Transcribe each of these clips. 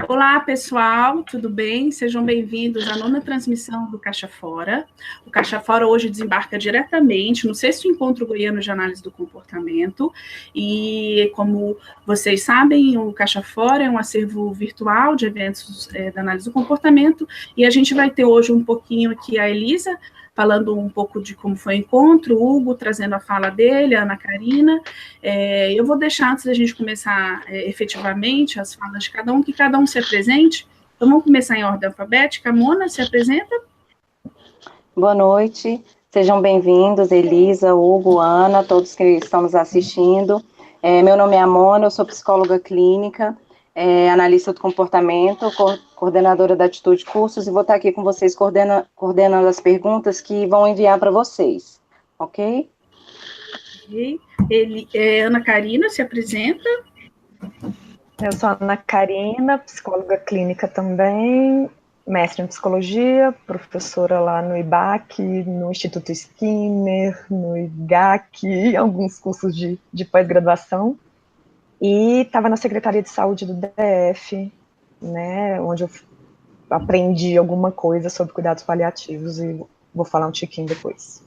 Olá, pessoal, tudo bem? Sejam bem-vindos à nona transmissão do Caixa Fora. O Caixa Fora hoje desembarca diretamente no 6º Encontro Goiano de Análise do Comportamento e, como vocês sabem, o Caixa Fora é um acervo virtual de eventos da análise do comportamento e a gente vai ter hoje um pouquinho aqui a Elisa falando um pouco de como foi o encontro, o Hugo trazendo a fala dele, a Ana Karina. Eu vou deixar, antes da gente começar efetivamente as falas de cada um, que cada um se apresente. Então, vamos começar em ordem alfabética. A Mona, se apresenta. Boa noite, sejam bem-vindos, Elisa, Hugo, Ana, todos que estão nos assistindo. Meu nome é Amona, eu sou psicóloga clínica, analista do comportamento, coordenadora da Atitude Cursos, e vou estar aqui com vocês coordenando as perguntas que vão enviar para vocês, ok? Ana Karina, se apresenta. Eu sou a Ana Karina, psicóloga clínica também, mestre em psicologia, professora lá no IBAC, no Instituto Skinner, no IGAC, alguns cursos de pós-graduação, e estava na Secretaria de Saúde do DF, né, onde eu aprendi alguma coisa sobre cuidados paliativos, e vou falar um tiquinho depois.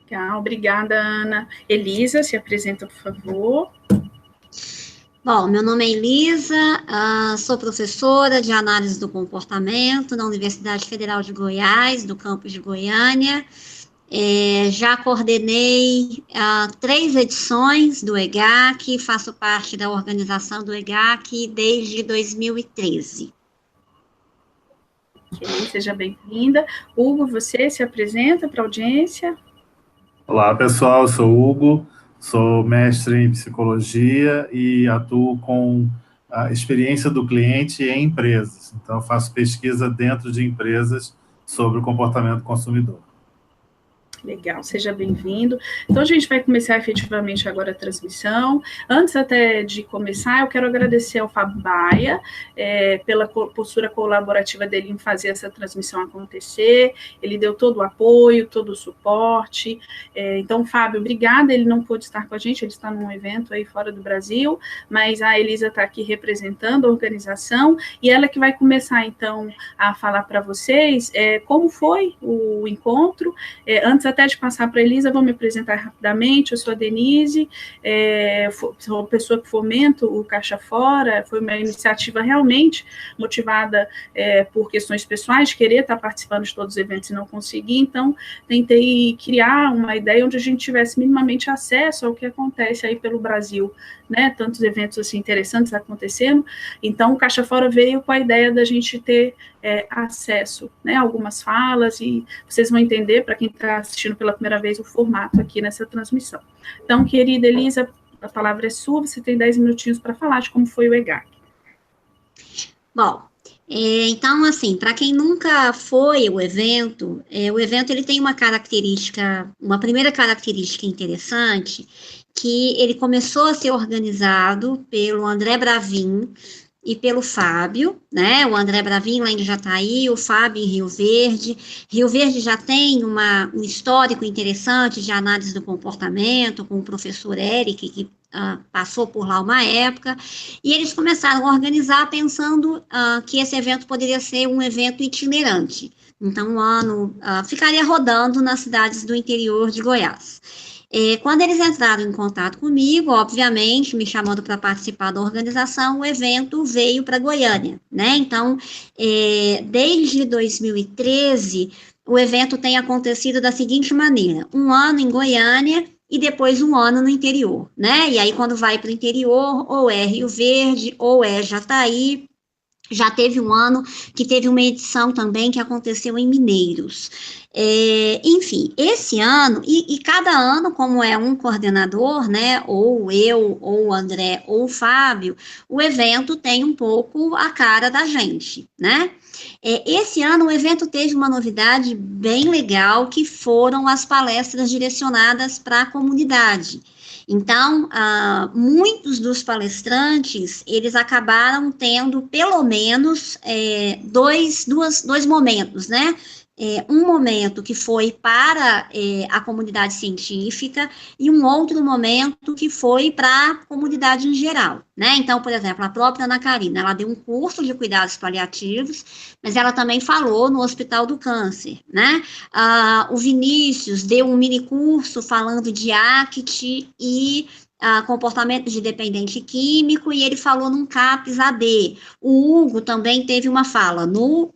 Legal, obrigada, Ana. Elisa, se apresenta, por favor. Bom, meu nome é Elisa, sou professora de análise do comportamento na Universidade Federal de Goiás, do campus de Goiânia. Já coordenei 3 edições do EGAC, faço parte da organização do EGAC desde 2013. Ok, seja bem-vinda. Hugo, você se apresenta para a audiência? Olá, pessoal, eu sou Hugo. Sou mestre em psicologia e atuo com a experiência do cliente em empresas. Então, eu faço pesquisa dentro de empresas sobre o comportamento do consumidor. Legal, seja bem-vindo. Então, a gente vai começar efetivamente agora a transmissão. Antes até de começar, eu quero agradecer ao Fábio Baia pela postura colaborativa dele em fazer essa transmissão acontecer. Ele deu todo o apoio, todo o suporte. Então, Fábio, obrigada. Ele não pôde estar com a gente, ele está num evento aí fora do Brasil, mas a Elisa está aqui representando a organização e ela que vai começar, então, a falar para vocês como foi o encontro. Antes até de passar para a Elisa, vou me apresentar rapidamente. Eu sou a Denise, sou uma pessoa que fomento o Caixa Fora. Foi uma iniciativa realmente motivada por questões pessoais, de querer estar participando de todos os eventos e não conseguir. Então, tentei criar uma ideia onde a gente tivesse minimamente acesso ao que acontece aí pelo Brasil, né? Tantos eventos assim interessantes acontecendo. Então, o Caixa Fora veio com a ideia da gente ter acesso, né, a algumas falas, e vocês vão entender, para quem está assistindo pela primeira vez, o formato aqui nessa transmissão. Então, querida Elisa, a palavra é sua, você tem 10 minutinhos para falar de como foi o EGAC. Bom, então, assim, para quem nunca foi o evento ele tem uma primeira característica interessante, que ele começou a ser organizado pelo André Bravin e pelo Fábio, né? O André Bravin lá em Jataí, o Fábio em Rio Verde. Rio Verde já tem um histórico interessante de análise do comportamento, com o professor Eric, que passou por lá uma época, e eles começaram a organizar pensando que esse evento poderia ser um evento itinerante. Então, um ano ficaria rodando nas cidades do interior de Goiás. Quando eles entraram em contato comigo, obviamente, me chamando para participar da organização, o evento veio para Goiânia, né? Então, desde 2013, o evento tem acontecido da seguinte maneira: um ano em Goiânia e depois um ano no interior, né? E aí, quando vai para o interior, ou é Rio Verde, ou é Jataí. Já teve um ano que teve uma edição também que aconteceu em Mineiros. Enfim, esse ano, e cada ano, como é um coordenador, né, ou eu, ou o André, ou o Fábio, o evento tem um pouco a cara da gente, né? Esse ano o evento teve uma novidade bem legal, que foram as palestras direcionadas para a comunidade. Então, muitos dos palestrantes, eles acabaram tendo pelo menos dois momentos, né? um momento que foi para a comunidade científica e um outro momento que foi para a comunidade em geral, né? Então, por exemplo, a própria Ana Karina, ela deu um curso de cuidados paliativos, mas ela também falou no Hospital do Câncer, né? O Vinícius deu um mini curso falando de ACT e comportamento de dependente químico, e ele falou num CAPS AD. O Hugo também teve uma fala no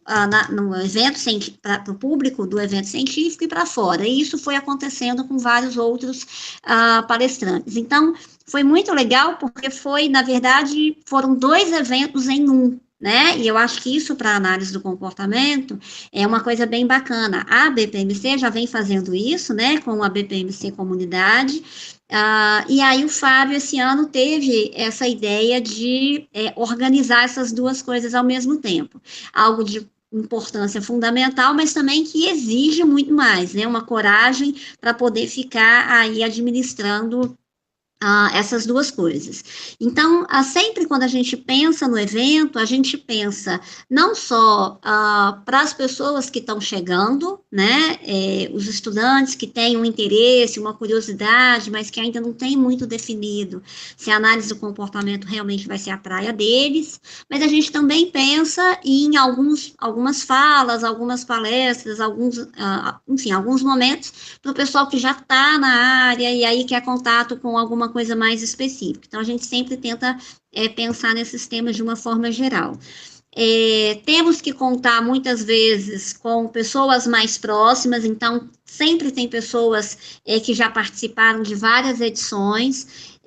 evento para o público do evento científico e para fora, e isso foi acontecendo com vários outros palestrantes. Então, foi muito legal, porque foi, na verdade, foram 2 eventos em um, né? E eu acho que isso, para análise do comportamento, é uma coisa bem bacana. A BPMC já vem fazendo isso, né, com a BPMC Comunidade, e aí o Fábio, esse ano, teve essa ideia de organizar essas 2 coisas ao mesmo tempo. Algo de importância fundamental, mas também que exige muito mais, né? Uma coragem para poder ficar aí administrando essas 2 coisas. Então, sempre quando a gente pensa no evento, a gente pensa não só para as pessoas que estão chegando, né, os estudantes que têm um interesse, uma curiosidade, mas que ainda não tem muito definido se a análise do comportamento realmente vai ser a praia deles, mas a gente também pensa em algumas falas, algumas palestras, enfim, alguns momentos para o pessoal que já está na área e aí quer contato com alguma coisa mais específica. Então, a gente sempre tenta pensar nesses temas de uma forma geral. Temos que contar, muitas vezes, com pessoas mais próximas, então, sempre tem pessoas que já participaram de várias edições.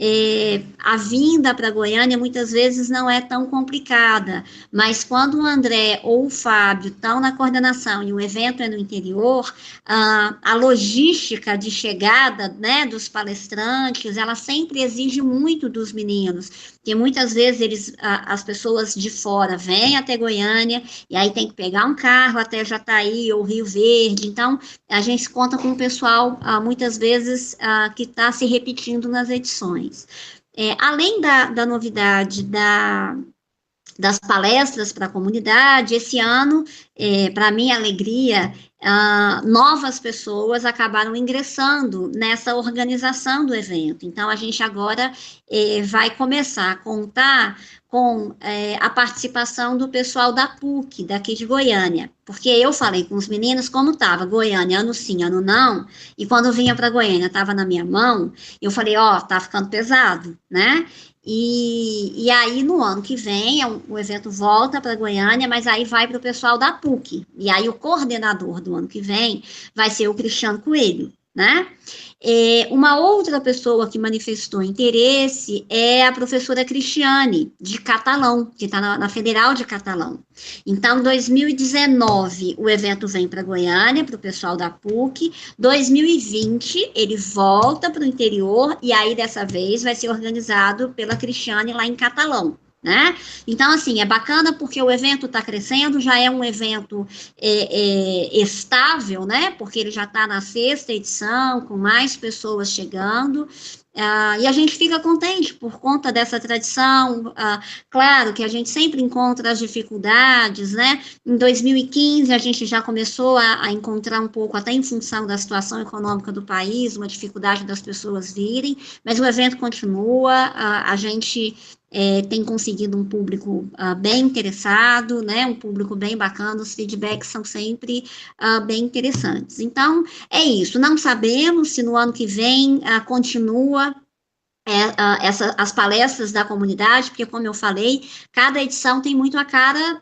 A vinda para Goiânia, muitas vezes, não é tão complicada, mas quando o André ou o Fábio estão na coordenação e o evento é no interior, a logística de chegada, né, dos palestrantes, ela sempre exige muito dos meninos, porque muitas vezes as pessoas de fora vêm até Goiânia, e aí tem que pegar um carro até Jataí ou Rio Verde. Então, a gente conta com o pessoal, muitas vezes, que está se repetindo nas edições. Além da novidade das palestras para a comunidade, esse ano, para minha alegria, novas pessoas acabaram ingressando nessa organização do evento. Então, a gente agora vai começar a contar com a participação do pessoal da PUC, daqui de Goiânia, porque eu falei com os meninos como estava Goiânia, ano sim, ano não, e quando eu vinha para Goiânia, estava na minha mão, eu falei, tá ficando pesado, né? E aí, no ano que vem, o evento volta para Goiânia, mas aí vai para o pessoal da PUC. E aí, o coordenador do ano que vem vai ser o Cristiano Coelho, né? Uma outra pessoa que manifestou interesse é a professora Cristiane, de Catalão, que está na Federal de Catalão. Então, em 2019, o evento vem para Goiânia, para o pessoal da PUC. 2020, ele volta para o interior, e aí, dessa vez, vai ser organizado pela Cristiane lá em Catalão, né? Então, assim, é bacana porque o evento está crescendo, já é um evento estável, né? Porque ele já está na 6ª edição, com mais pessoas chegando, e a gente fica contente por conta dessa tradição. Claro que a gente sempre encontra as dificuldades, né? Em 2015, a gente já começou a encontrar um pouco, até em função da situação econômica do país, uma dificuldade das pessoas virem, mas o evento continua, a gente tem conseguido um público bem interessado, né, um público bem bacana, os feedbacks são sempre bem interessantes. Então, é isso, não sabemos se no ano que vem continua as palestras da comunidade, porque, como eu falei, cada edição tem muito a cara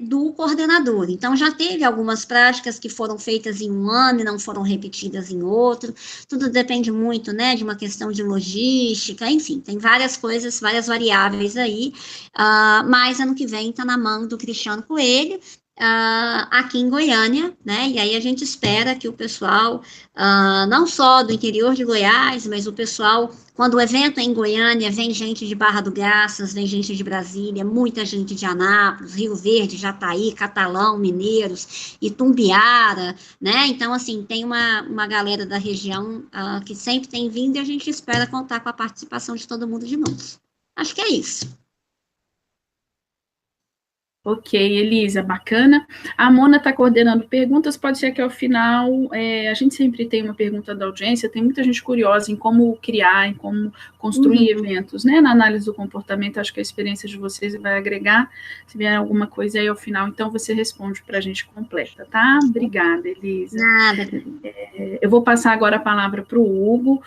do coordenador. Então, já teve algumas práticas que foram feitas em um ano e não foram repetidas em outro. Tudo depende muito, né, de uma questão de logística, enfim, tem várias coisas, várias variáveis aí, mas ano que vem está na mão do Cristiano Coelho, aqui em Goiânia, né, e aí a gente espera que o pessoal, não só do interior de Goiás, mas o pessoal, quando o evento é em Goiânia, vem gente de Barra do Garças, vem gente de Brasília, muita gente de Anápolis, Rio Verde, Jataí, Catalão, Mineiros, Itumbiara, né, então, assim, tem uma galera da região que sempre tem vindo, e a gente espera contar com a participação de todo mundo de novo. Acho que é isso. Ok, Elisa, bacana. A Mona está coordenando perguntas, pode ser que ao final, a gente sempre tem uma pergunta da audiência, tem muita gente curiosa em como criar, em como construir eventos, né, na análise do comportamento, acho que a experiência de vocês vai agregar, se vier alguma coisa aí ao final, então você responde para a gente completa, tá? Obrigada, Elisa. Nada. Eu vou passar agora a palavra para o Hugo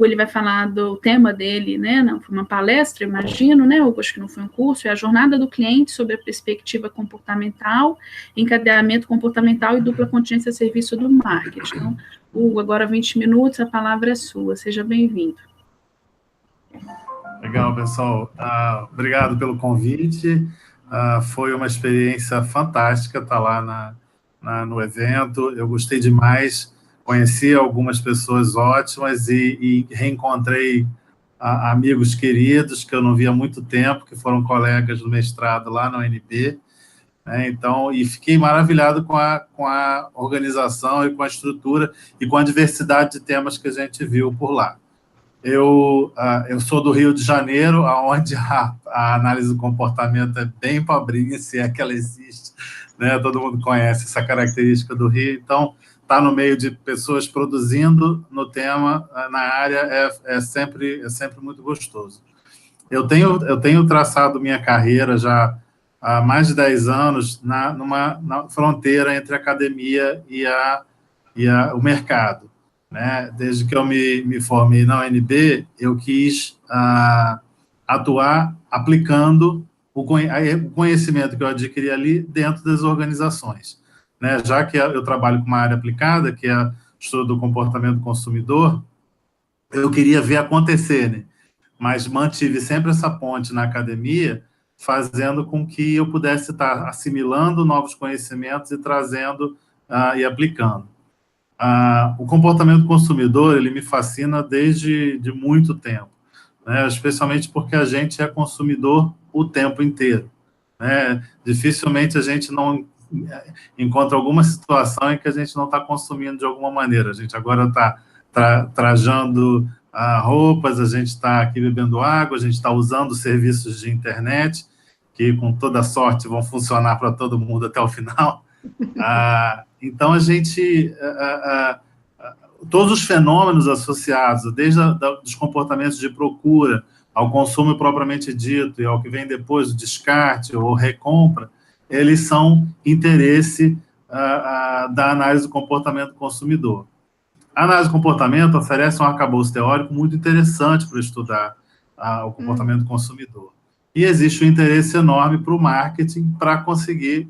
ele vai falar do tema dele, né, não, foi uma palestra, imagino, né, Hugo, acho que não foi um curso, é a jornada do cliente sobre a perspectiva comportamental, encadeamento comportamental e dupla contingência a serviço do marketing. Então, Hugo, agora 20 minutos, a palavra é sua, seja bem-vindo. Legal, pessoal. Obrigado pelo convite. Foi uma experiência fantástica estar lá no evento. Eu gostei demais, conheci algumas pessoas ótimas e reencontrei amigos queridos que eu não via há muito tempo, que foram colegas do mestrado lá na UNB. Né? Então, e fiquei maravilhado com a organização e com a estrutura e com a diversidade de temas que a gente viu por lá. Eu sou do Rio de Janeiro, onde a análise do comportamento é bem pobrinha, se é que ela existe, né? Todo mundo conhece essa característica do Rio, então estar no meio de pessoas produzindo no tema, na área, é sempre muito gostoso. Eu tenho traçado minha carreira já há mais de 10 anos na fronteira entre a academia e o mercado. Né? Desde que eu me formei na UNB, eu quis atuar aplicando o conhecimento que eu adquiri ali dentro das organizações. Né? Já que eu trabalho com uma área aplicada, que é o estudo do comportamento do consumidor, eu queria ver acontecer, né? Mas mantive sempre essa ponte na academia, fazendo com que eu pudesse estar assimilando novos conhecimentos e trazendo e aplicando. O comportamento do consumidor, ele me fascina desde de muito tempo, né? Especialmente porque a gente é consumidor o tempo inteiro, né? Dificilmente a gente não encontra alguma situação em que a gente não está consumindo de alguma maneira. A gente agora está trajando roupas, a gente está aqui bebendo água, a gente está usando serviços de internet, que com toda sorte vão funcionar para todo mundo até o final. Então, a gente... todos os fenômenos associados, desde dos comportamentos de procura ao consumo propriamente dito e ao que vem depois, o descarte ou recompra, eles são interesse da análise do comportamento do consumidor. A análise do comportamento oferece um arcabouço teórico muito interessante para estudar o comportamento do consumidor. E existe um interesse enorme para o marketing para conseguir,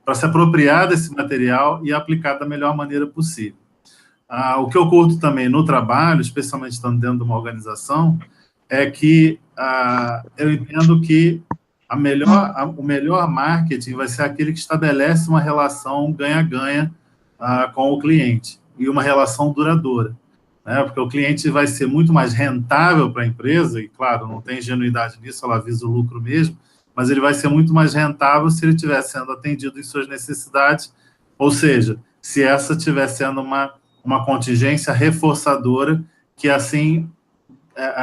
para se apropriar desse material e aplicar da melhor maneira possível. O que eu curto também no trabalho, especialmente estando dentro de uma organização, é que eu entendo que o melhor marketing vai ser aquele que estabelece uma relação ganha-ganha com o cliente e uma relação duradoura. Né? Porque o cliente vai ser muito mais rentável para a empresa, e, claro, não tem ingenuidade nisso, ela visa o lucro mesmo, mas ele vai ser muito mais rentável se ele estiver sendo atendido em suas necessidades, ou seja, se essa estiver sendo uma contingência reforçadora, que assim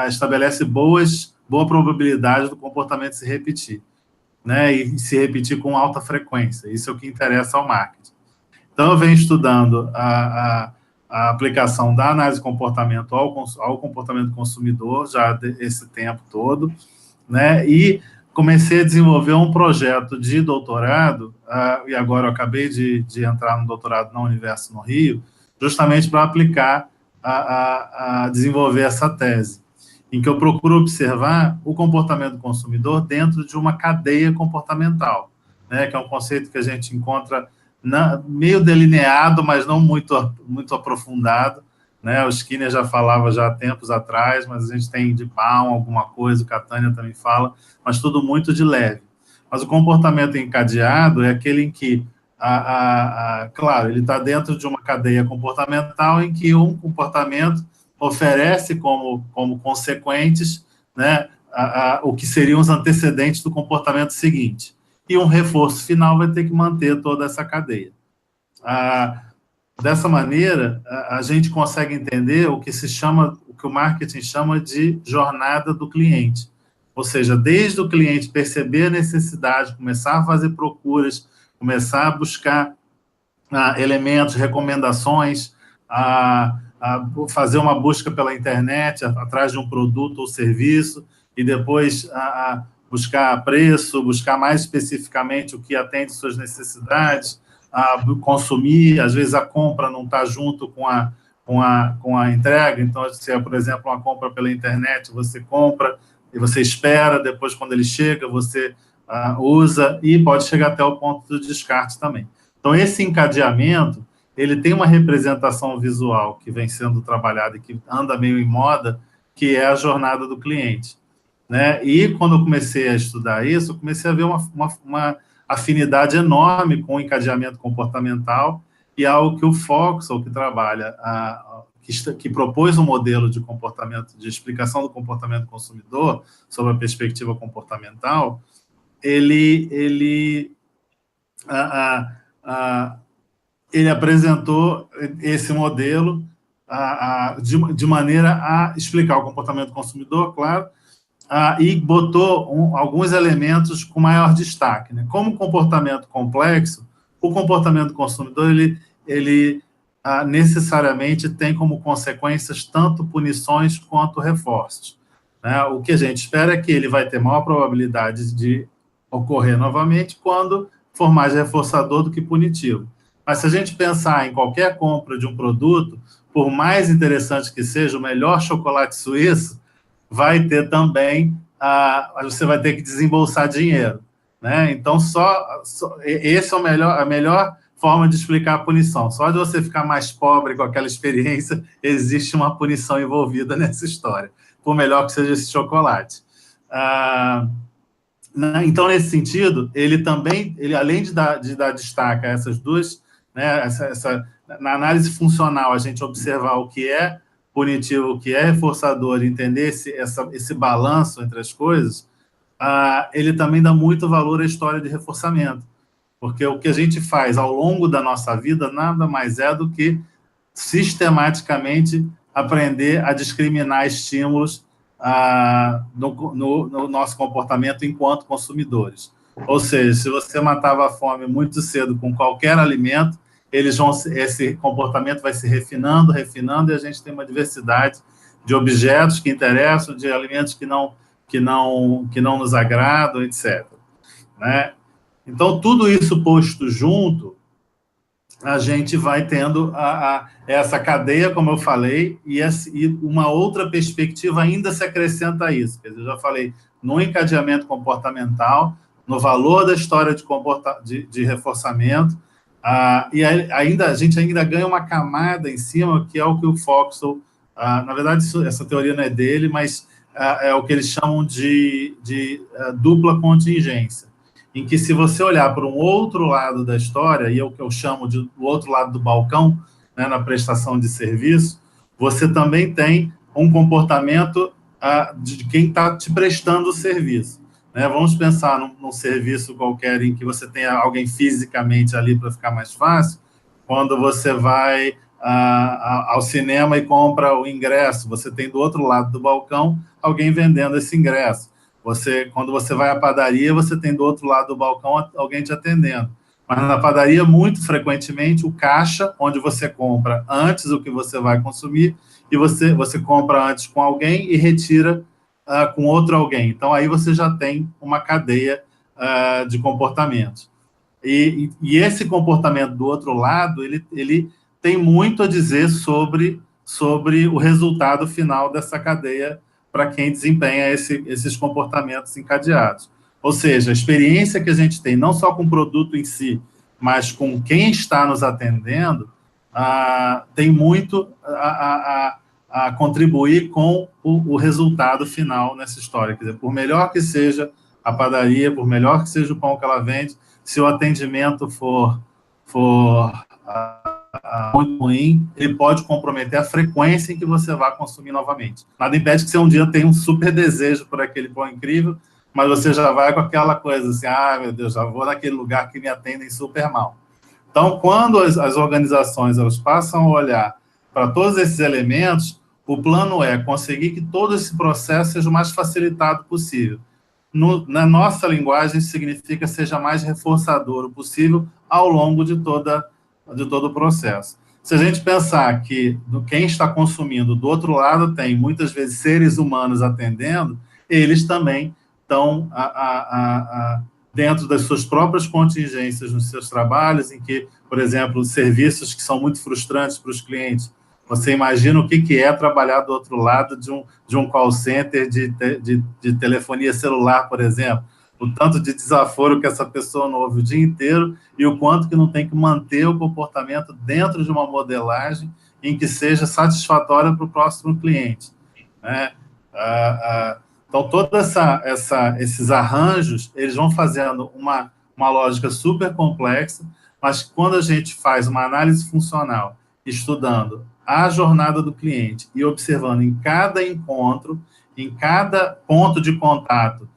estabelece boa probabilidade do comportamento se repetir, né? E se repetir com alta frequência. Isso é o que interessa ao marketing. Então, eu venho estudando a aplicação da análise de comportamento ao comportamento do consumidor já esse tempo todo, né? E comecei a desenvolver um projeto de doutorado, e agora eu acabei de entrar no doutorado na Universo no Rio, justamente para aplicar, a desenvolver essa tese, em que eu procuro observar o comportamento do consumidor dentro de uma cadeia comportamental, né? Que é um conceito que a gente encontra meio delineado, mas não muito aprofundado, né? O Skinner já falava já há tempos atrás, mas a gente tem de Baum alguma coisa, o Catania também fala, mas tudo muito de leve. Mas o comportamento encadeado é aquele em que, claro, ele está dentro de uma cadeia comportamental em que um comportamento oferece como consequentes, né, o que seriam os antecedentes do comportamento seguinte. E um reforço final vai ter que manter toda essa cadeia. Dessa maneira, a gente consegue entender o que o marketing chama de jornada do cliente, Ou seja, desde o cliente perceber a necessidade, começar a fazer procuras, começar a buscar elementos, recomendações, a fazer uma busca pela internet atrás de um produto ou serviço, e depois a buscar preço, buscar mais especificamente o que atende suas necessidades, a consumir, às vezes a compra não está junto com a entrega, então, se é, por exemplo, uma compra pela internet, você compra e você espera, depois, quando ele chega, você usa, e pode chegar até o ponto do descarte também. Então, esse encadeamento, ele tem uma representação visual que vem sendo trabalhada e que anda meio em moda, que é a jornada do cliente, né? E quando eu comecei a estudar isso, eu comecei a ver uma afinidade enorme com o encadeamento comportamental, e algo que o Foxall, que trabalha, que propôs um modelo de comportamento, de explicação do comportamento do consumidor, sob a perspectiva comportamental, ele apresentou esse modelo de maneira a explicar o comportamento do consumidor, claro, e botou alguns elementos com maior destaque, né? Como comportamento complexo, o comportamento do consumidor, ele necessariamente tem como consequências tanto punições quanto reforços, né? O que a gente espera é que ele vai ter maior probabilidade de ocorrer novamente quando for mais reforçador do que punitivo. Mas se a gente pensar em qualquer compra de um produto, por mais interessante que seja, o melhor chocolate suíço, vai ter também, você vai ter que desembolsar dinheiro, né? Então, esse é a melhor forma de explicar a punição. Só de você ficar mais pobre com aquela experiência, existe uma punição envolvida nessa história, por melhor que seja esse chocolate. Então, nesse sentido, ele além de dar destaque a essas duas, né, na análise funcional, a gente observar o que é punitivo, o que é reforçador, entender esse balanço entre as coisas, ele também dá muito valor à história de reforçamento, porque o que a gente faz ao longo da nossa vida nada mais é do que sistematicamente aprender a discriminar estímulos no nosso comportamento enquanto consumidores. Ou seja, se você matava a fome muito cedo com qualquer alimento, esse comportamento vai se refinando, e a gente tem uma diversidade de objetos que interessam, de alimentos que não nos agradam, etc. Né? Então, tudo isso posto junto, a gente vai tendo essa cadeia, como eu falei, e uma outra perspectiva ainda se acrescenta a isso. Quer dizer, eu já falei no encadeamento comportamental, no valor da história de reforçamento, e a gente ainda ganha uma camada em cima, que é o que o Foxall, na verdade, essa teoria não é dele, mas é o que eles chamam de dupla contingência, em que, se você olhar para um outro lado da história, e é o que eu chamo de o outro lado do balcão, né, na prestação de serviço, você também tem um comportamento de quem está te prestando o serviço. Né? Vamos pensar num serviço qualquer em que você tenha alguém fisicamente ali para ficar mais fácil. Quando você vai ao cinema e compra o ingresso, você tem do outro lado do balcão alguém vendendo esse ingresso. Quando você vai à padaria, você tem do outro lado do balcão alguém te atendendo. Mas na padaria, muito frequentemente, o caixa, onde você compra antes o que você vai consumir, e você compra antes com alguém e retira com outro alguém. Então, aí você já tem uma cadeia de comportamentos. E esse comportamento do outro lado, ele tem muito a dizer sobre o resultado final dessa cadeia para quem desempenha esses comportamentos encadeados. Ou seja, a experiência que a gente tem, não só com o produto em si, mas com quem está nos atendendo, tem muito a contribuir com o resultado final nessa história. Quer dizer, por melhor que seja a padaria, por melhor que seja o pão que ela vende, se o atendimento for muito ruim, ele pode comprometer a frequência em que você vai consumir novamente. Nada impede que você um dia tenha um super desejo por aquele pão incrível, mas você já vai com aquela coisa assim, meu Deus, já vou naquele lugar que me atendem super mal. Então, quando as organizações elas passam a olhar para todos esses elementos, O plano é conseguir que todo esse processo seja o mais facilitado possível. Na nossa linguagem, isso significa seja mais reforçador o possível ao longo de todo o processo. Se a gente pensar que quem está consumindo do outro lado tem, muitas vezes, seres humanos atendendo, eles também estão dentro das suas próprias contingências nos seus trabalhos, em que, por exemplo, serviços que são muito frustrantes para os clientes. Você imagina o que é trabalhar do outro lado de um call center de telefonia celular, por exemplo. O tanto de desaforo que essa pessoa não ouve o dia inteiro e o quanto que não tem que manter o comportamento dentro de uma modelagem em que seja satisfatória para o próximo cliente, né? Então, todos esses arranjos, eles vão fazendo uma lógica super complexa, mas quando a gente faz uma análise funcional, estudando a jornada do cliente e observando em cada encontro, em cada ponto de contato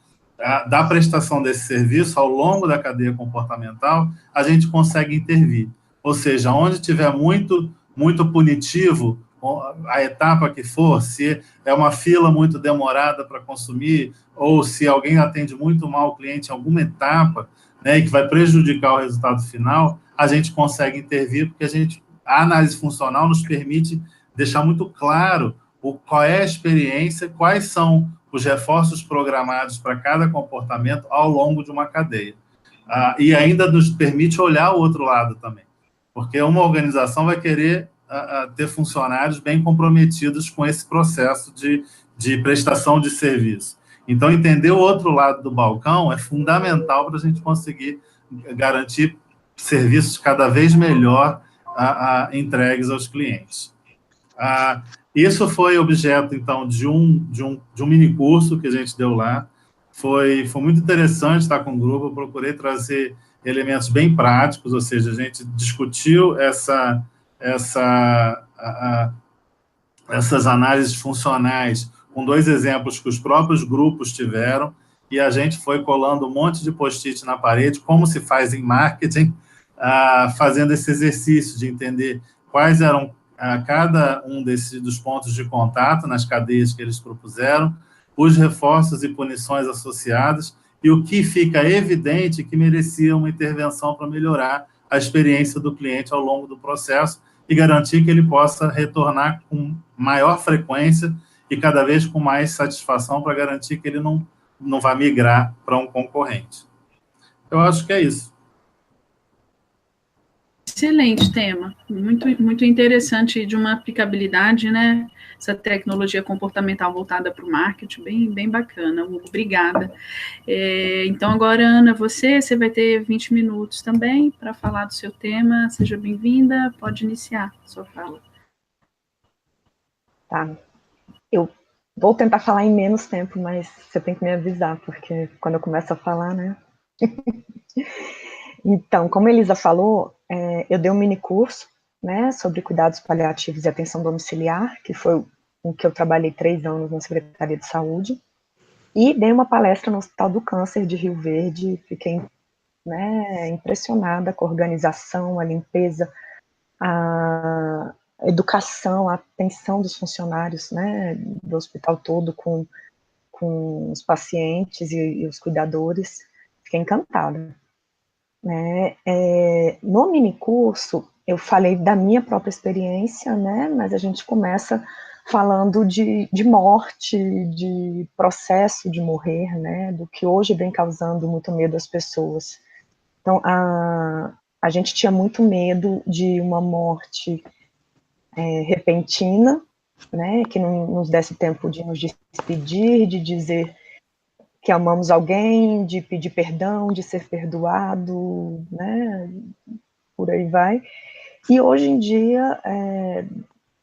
da prestação desse serviço ao longo da cadeia comportamental, a gente consegue intervir. Ou seja, onde tiver muito punitivo, a etapa que for, se é uma fila muito demorada para consumir, ou se alguém atende muito mal o cliente em alguma etapa, né, que vai prejudicar o resultado final, a gente consegue intervir, porque a análise funcional nos permite deixar muito claro qual é a experiência, quais são os reforços programados para cada comportamento ao longo de uma cadeia. E ainda nos permite olhar o outro lado também, porque uma organização vai querer ter funcionários bem comprometidos com esse processo de prestação de serviço. Então, entender o outro lado do balcão é fundamental para a gente conseguir garantir serviços cada vez melhor entregues aos clientes. Isso foi objeto, então, de um minicurso que a gente deu lá. Foi muito interessante estar com o grupo, eu procurei trazer elementos bem práticos, ou seja, a gente discutiu essas análises funcionais com 2 exemplos que os próprios grupos tiveram, e a gente foi colando um monte de post-it na parede, como se faz em marketing, fazendo esse exercício de entender quais eram cada um dos pontos de contato nas cadeias que eles propuseram, os reforços e punições associados, e o que fica evidente que merecia uma intervenção para melhorar a experiência do cliente ao longo do processo e garantir que ele possa retornar com maior frequência e cada vez com mais satisfação para garantir que ele não vai migrar para um concorrente. Eu acho que é isso. Excelente tema, muito interessante, de uma aplicabilidade, né? Essa tecnologia comportamental voltada para o marketing, bem bacana, Hugo, obrigada. Então, agora, Ana, você vai ter 20 minutos também para falar do seu tema, seja bem-vinda, pode iniciar a sua fala. Tá, eu vou tentar falar em menos tempo, mas você tem que me avisar, porque quando eu começo a falar, né? Então, como a Elisa falou, eu dei um mini curso, né, sobre cuidados paliativos e atenção domiciliar, que foi o que eu trabalhei 3 anos na Secretaria de Saúde, e dei uma palestra no Hospital do Câncer de Rio Verde, fiquei, né, impressionada com a organização, a limpeza, a educação, a atenção dos funcionários, né, do hospital todo com os pacientes e os cuidadores, fiquei encantada. Né? No minicurso, eu falei da minha própria experiência, né? Mas a gente começa falando de morte, de processo de morrer, né? Do que hoje vem causando muito medo às pessoas. Então, a gente tinha muito medo de uma morte repentina, né? Que não nos desse tempo de nos despedir, de dizer que amamos alguém, de pedir perdão, de ser perdoado, né, por aí vai. E hoje em dia,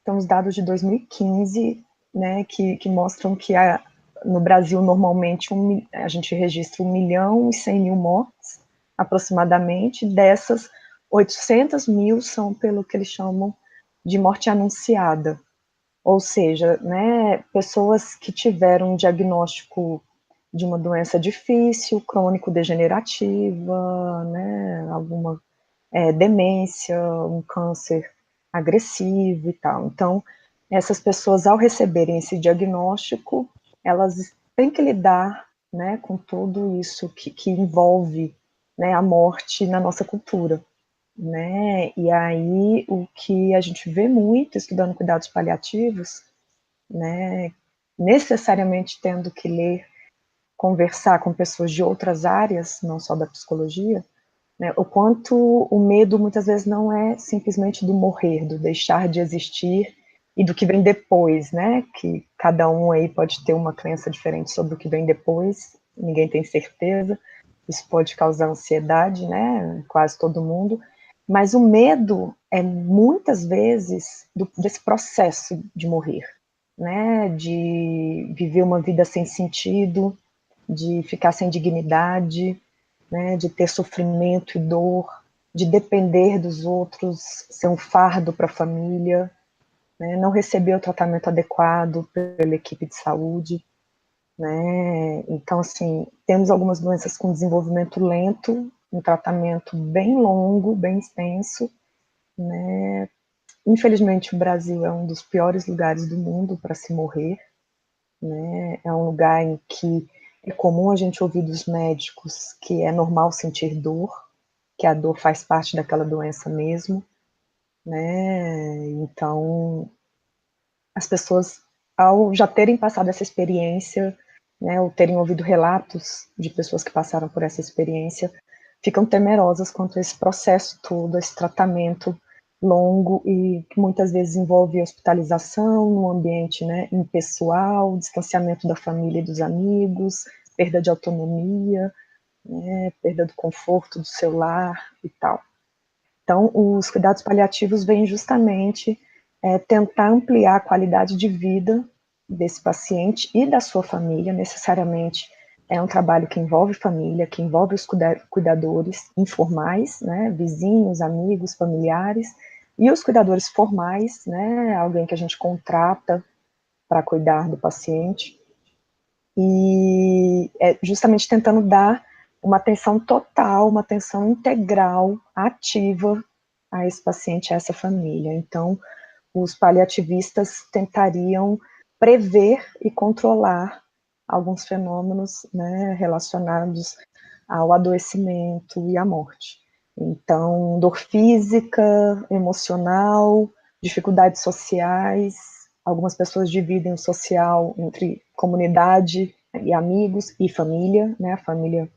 tem os dados de 2015, né, que mostram que no Brasil, normalmente, a gente registra 1.100.000 mortes, aproximadamente, dessas, 800.000 são pelo que eles chamam de morte anunciada, ou seja, né, pessoas que tiveram um diagnóstico de uma doença difícil, crônico-degenerativa, né, alguma demência, um câncer agressivo e tal. Então, essas pessoas, ao receberem esse diagnóstico, elas têm que lidar, né, com tudo isso que envolve, né, a morte na nossa cultura, né? E aí o que a gente vê muito estudando cuidados paliativos, né, necessariamente tendo que ler, conversar com pessoas de outras áreas, não só da psicologia, né, o quanto o medo muitas vezes não é simplesmente do morrer, do deixar de existir e do que vem depois, né, que cada um aí pode ter uma crença diferente sobre o que vem depois, ninguém tem certeza, isso pode causar ansiedade, né, quase todo mundo, mas o medo é muitas vezes desse processo de morrer, né, de viver uma vida sem sentido, de ficar sem dignidade, né, de ter sofrimento e dor, de depender dos outros, ser um fardo para a família, né, não receber o tratamento adequado pela equipe de saúde, né, então, assim, temos algumas doenças com desenvolvimento lento, um tratamento bem longo, bem extenso, né, infelizmente o Brasil é um dos piores lugares do mundo para se morrer, né, é um lugar em que é comum a gente ouvir dos médicos que é normal sentir dor, que a dor faz parte daquela doença mesmo, né? Então, as pessoas, ao já terem passado essa experiência, né, ou terem ouvido relatos de pessoas que passaram por essa experiência, ficam temerosas quanto a esse processo todo, esse tratamento longo e que muitas vezes envolve hospitalização no ambiente, né, impessoal, distanciamento da família e dos amigos, perda de autonomia, né, perda do conforto do seu lar e tal. Então, os cuidados paliativos vêm justamente tentar ampliar a qualidade de vida desse paciente e da sua família, necessariamente é um trabalho que envolve família, que envolve os cuidadores informais, né, vizinhos, amigos, familiares, e os cuidadores formais, né, alguém que a gente contrata para cuidar do paciente, e é justamente tentando dar uma atenção total, uma atenção integral, ativa a esse paciente, a essa família. Então, os paliativistas tentariam prever e controlar alguns fenômenos, né, relacionados ao adoecimento e à morte. Então, dor física, emocional, dificuldades sociais, algumas pessoas dividem o social entre comunidade e amigos e família, né, a família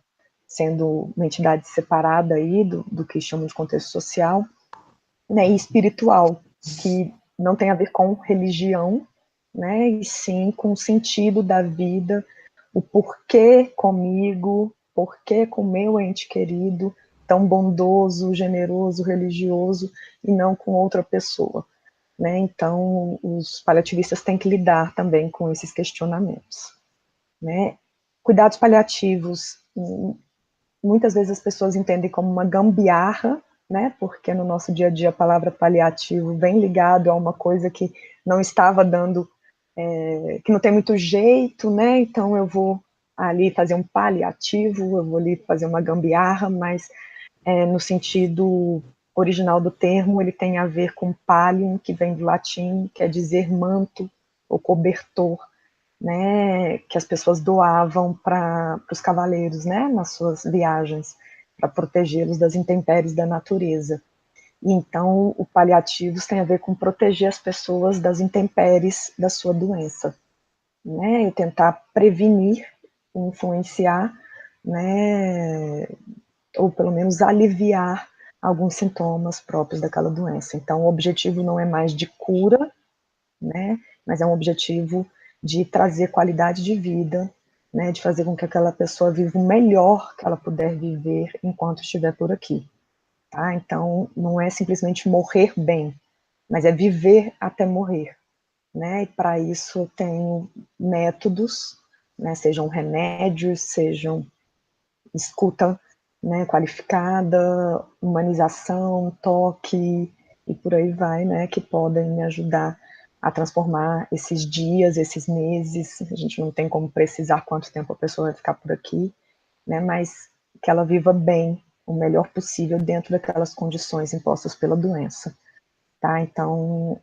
sendo uma entidade separada aí do que chamam de contexto social, né, e espiritual, que não tem a ver com religião, né, e sim com o sentido da vida, o porquê comigo, porquê com meu ente querido, tão bondoso, generoso, religioso, e não com outra pessoa, né, então os paliativistas têm que lidar também com esses questionamentos, né. Cuidados paliativos, muitas vezes as pessoas entendem como uma gambiarra, né, porque no nosso dia a dia a palavra paliativo vem ligado a uma coisa que não estava dando, que não tem muito jeito, né, então eu vou ali fazer um paliativo, eu vou ali fazer uma gambiarra, mas no sentido original do termo, ele tem a ver com pallium, que vem do latim, quer dizer manto ou cobertor, né, que as pessoas doavam para os cavaleiros, né, nas suas viagens, para protegê-los das intempéries da natureza. E então, o paliativos tem a ver com proteger as pessoas das intempéries da sua doença, né, e tentar prevenir, influenciar, né, ou pelo menos aliviar alguns sintomas próprios daquela doença. Então, o objetivo não é mais de cura, né, mas é um objetivo de trazer qualidade de vida, né, de fazer com que aquela pessoa viva o melhor que ela puder viver enquanto estiver por aqui, tá? Então, não é simplesmente morrer bem, mas é viver até morrer, né, e para isso eu tenho métodos, né, sejam remédios, sejam escuta, né, qualificada, humanização, toque, e por aí vai, né, que podem me ajudar a transformar esses dias, esses meses, a gente não tem como precisar quanto tempo a pessoa vai ficar por aqui, né, mas que ela viva bem, o melhor possível dentro daquelas condições impostas pela doença. tá? Então,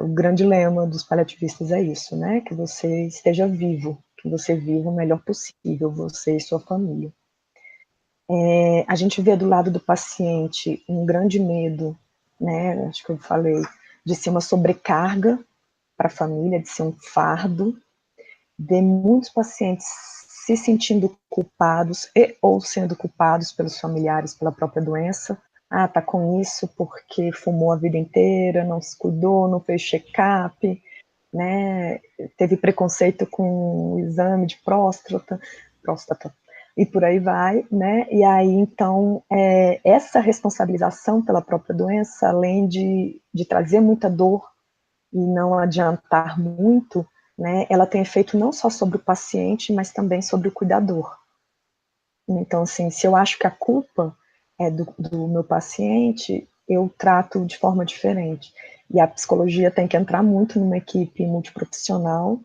o grande lema dos paliativistas é isso, né? Que você esteja vivo, que você viva o melhor possível, você e sua família. A gente vê do lado do paciente um grande medo, né? Acho que eu falei, de ser uma sobrecarga para a família, de ser um fardo, de muitos pacientes se sentindo culpados e ou sendo culpados pelos familiares pela própria doença. Ah, tá com isso porque fumou a vida inteira, não se cuidou, não fez check-up, né? Teve preconceito com o exame de próstata, e por aí vai, né? E aí, então, essa responsabilização pela própria doença, além de trazer muita dor e não adiantar muito, né, ela tem efeito não só sobre o paciente, mas também sobre o cuidador. Então, assim, se eu acho que a culpa é do meu paciente, eu trato de forma diferente. E a psicologia tem que entrar muito numa equipe multiprofissional,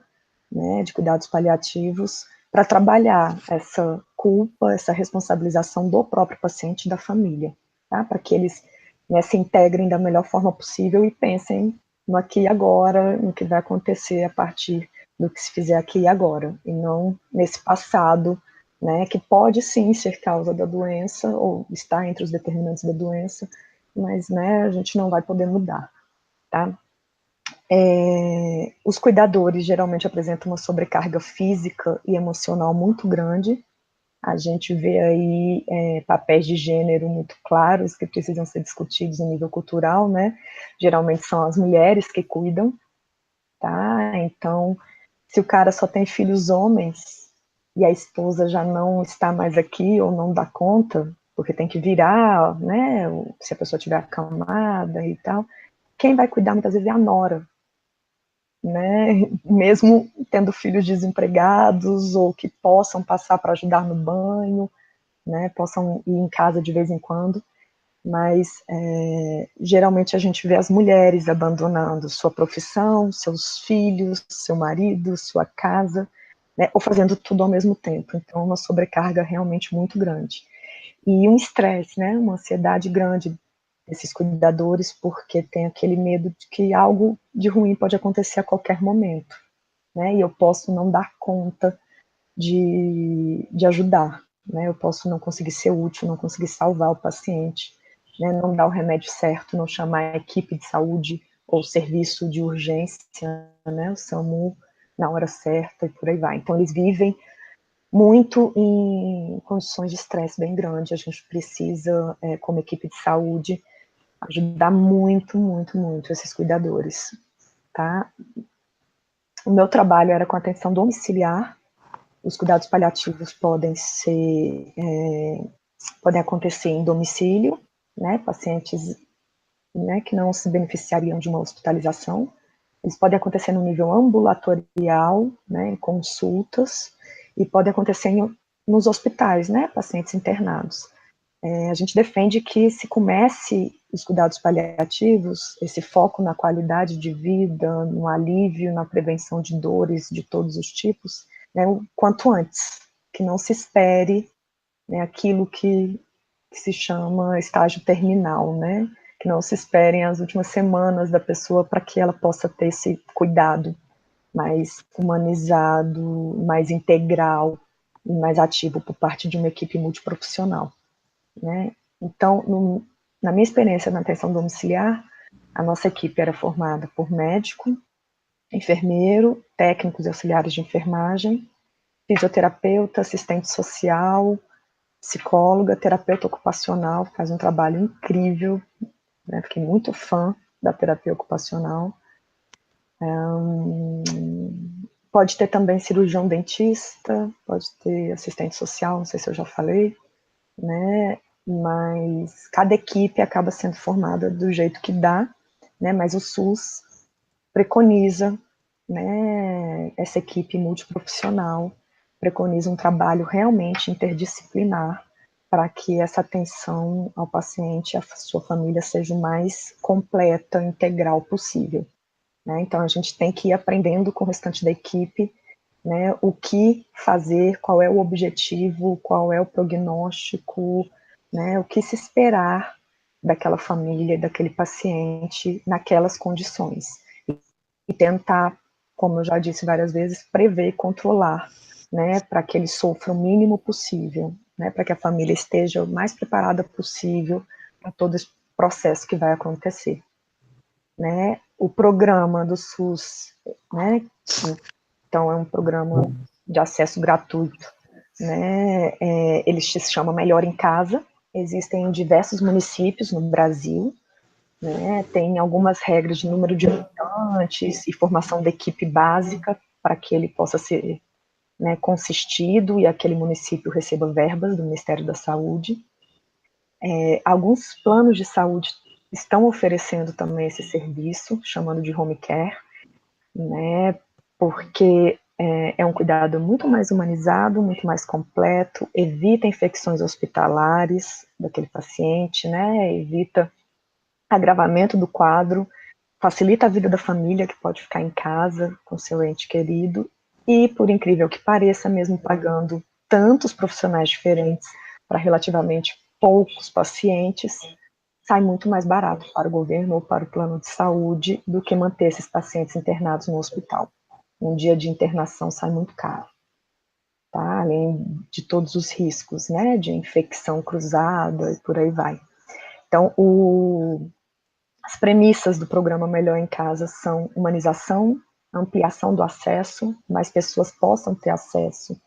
né, de cuidados paliativos, para trabalhar essa culpa, essa responsabilização do próprio paciente e da família, tá? Para que eles, né, se integrem da melhor forma possível e pensem no aqui e agora, no que vai acontecer a partir do que se fizer aqui e agora, e não nesse passado, né, que pode sim ser causa da doença, ou estar entre os determinantes da doença, mas, né, a gente não vai poder mudar, tá? Os cuidadores geralmente apresentam uma sobrecarga física e emocional muito grande. A gente vê aí papéis de gênero muito claros que precisam ser discutidos no nível cultural, né? Geralmente são as mulheres que cuidam, tá? Então, se o cara só tem filhos homens e a esposa já não está mais aqui ou não dá conta, porque tem que virar, né? Se a pessoa tiver acamada e tal, quem vai cuidar muitas vezes é a nora, né? Mesmo tendo filhos desempregados ou que possam passar para ajudar no banho, né? Possam ir em casa de vez em quando, mas geralmente a gente vê as mulheres abandonando sua profissão, seus filhos, seu marido, sua casa, né? Ou fazendo tudo ao mesmo tempo. Então, uma sobrecarga realmente muito grande. E um estresse, né? Uma ansiedade grande desses cuidadores, porque tem aquele medo de que algo de ruim pode acontecer a qualquer momento, né? E eu posso não dar conta de ajudar, né? Eu posso não conseguir ser útil, não conseguir salvar o paciente, né? Não dar o remédio certo, não chamar a equipe de saúde ou serviço de urgência, né? O SAMU na hora certa e por aí vai. Então eles vivem muito em condições de estresse bem grande. A gente precisa, como equipe de saúde, ajudar muito, muito, muito esses cuidadores, tá? O meu trabalho era com atenção domiciliar. Os cuidados paliativos podem acontecer em domicílio, né? Pacientes, né, que não se beneficiariam de uma hospitalização. Eles podem acontecer no nível ambulatorial, né, em consultas, e podem acontecer nos hospitais, né, pacientes internados. A gente defende que se comece os cuidados paliativos, esse foco na qualidade de vida, no alívio, na prevenção de dores de todos os tipos, né, o quanto antes, que não se espere, né, aquilo que se chama estágio terminal, né, que não se esperem as últimas semanas da pessoa para que ela possa ter esse cuidado mais humanizado, mais integral e mais ativo por parte de uma equipe multiprofissional, né? Então, na minha experiência na atenção domiciliar, a nossa equipe era formada por médico, enfermeiro, técnicos e auxiliares de enfermagem, fisioterapeuta, assistente social, psicóloga, terapeuta ocupacional, faz um trabalho incrível, né? Fiquei muito fã da terapia ocupacional. Pode ter também cirurgião dentista, pode ter assistente social, não sei se eu já falei, né? Mas cada equipe acaba sendo formada do jeito que dá, né? Mas o SUS preconiza, né, essa equipe multiprofissional, preconiza um trabalho realmente interdisciplinar para que essa atenção ao paciente e à sua família seja o mais completa, integral possível, né? Então a gente tem que ir aprendendo com o restante da equipe, né, o que fazer, qual é o objetivo, qual é o prognóstico, né, o que se esperar daquela família, daquele paciente naquelas condições. E tentar, como eu já disse várias vezes, prever e controlar, né, para que ele sofra o mínimo possível, né, para que a família esteja o mais preparada possível para todo esse processo que vai acontecer. Né? O programa do SUS, né, então é um programa de acesso gratuito, né, ele se chama Melhor em Casa, existem em diversos municípios no Brasil, né, tem algumas regras de número de habitantes e formação da equipe básica para que ele possa ser, né, consistido e aquele município receba verbas do Ministério da Saúde. Alguns planos de saúde estão oferecendo também esse serviço, chamando de home care, né, porque é um cuidado muito mais humanizado, muito mais completo, evita infecções hospitalares daquele paciente, né, evita agravamento do quadro, facilita a vida da família que pode ficar em casa com seu ente querido e, por incrível que pareça, mesmo pagando tantos profissionais diferentes para relativamente poucos pacientes, sai muito mais barato para o governo ou para o plano de saúde do que manter esses pacientes internados no hospital. Um dia de internação sai muito caro, tá? Além de todos os riscos, né, de infecção cruzada e por aí vai. Então, as premissas do programa Melhor em Casa são humanização, ampliação do acesso, mais pessoas possam ter acesso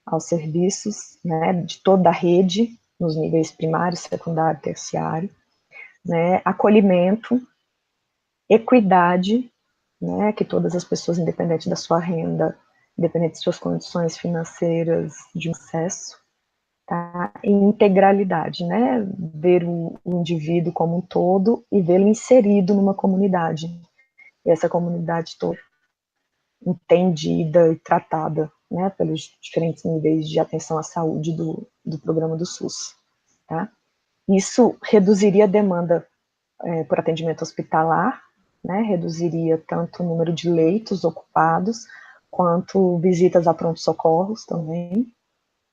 aos serviços, né, de toda a rede, nos níveis primário, secundário, terciário, né, acolhimento, equidade, né, que todas as pessoas, independente da sua renda, independente de suas condições financeiras, de acesso, tá, e integralidade, né, ver o indivíduo como um todo e vê-lo inserido numa comunidade, e essa comunidade toda entendida e tratada, né, pelos diferentes níveis de atenção à saúde do programa do SUS, tá. Isso reduziria a demanda por atendimento hospitalar, né, reduziria tanto o número de leitos ocupados, quanto visitas a pronto-socorros também,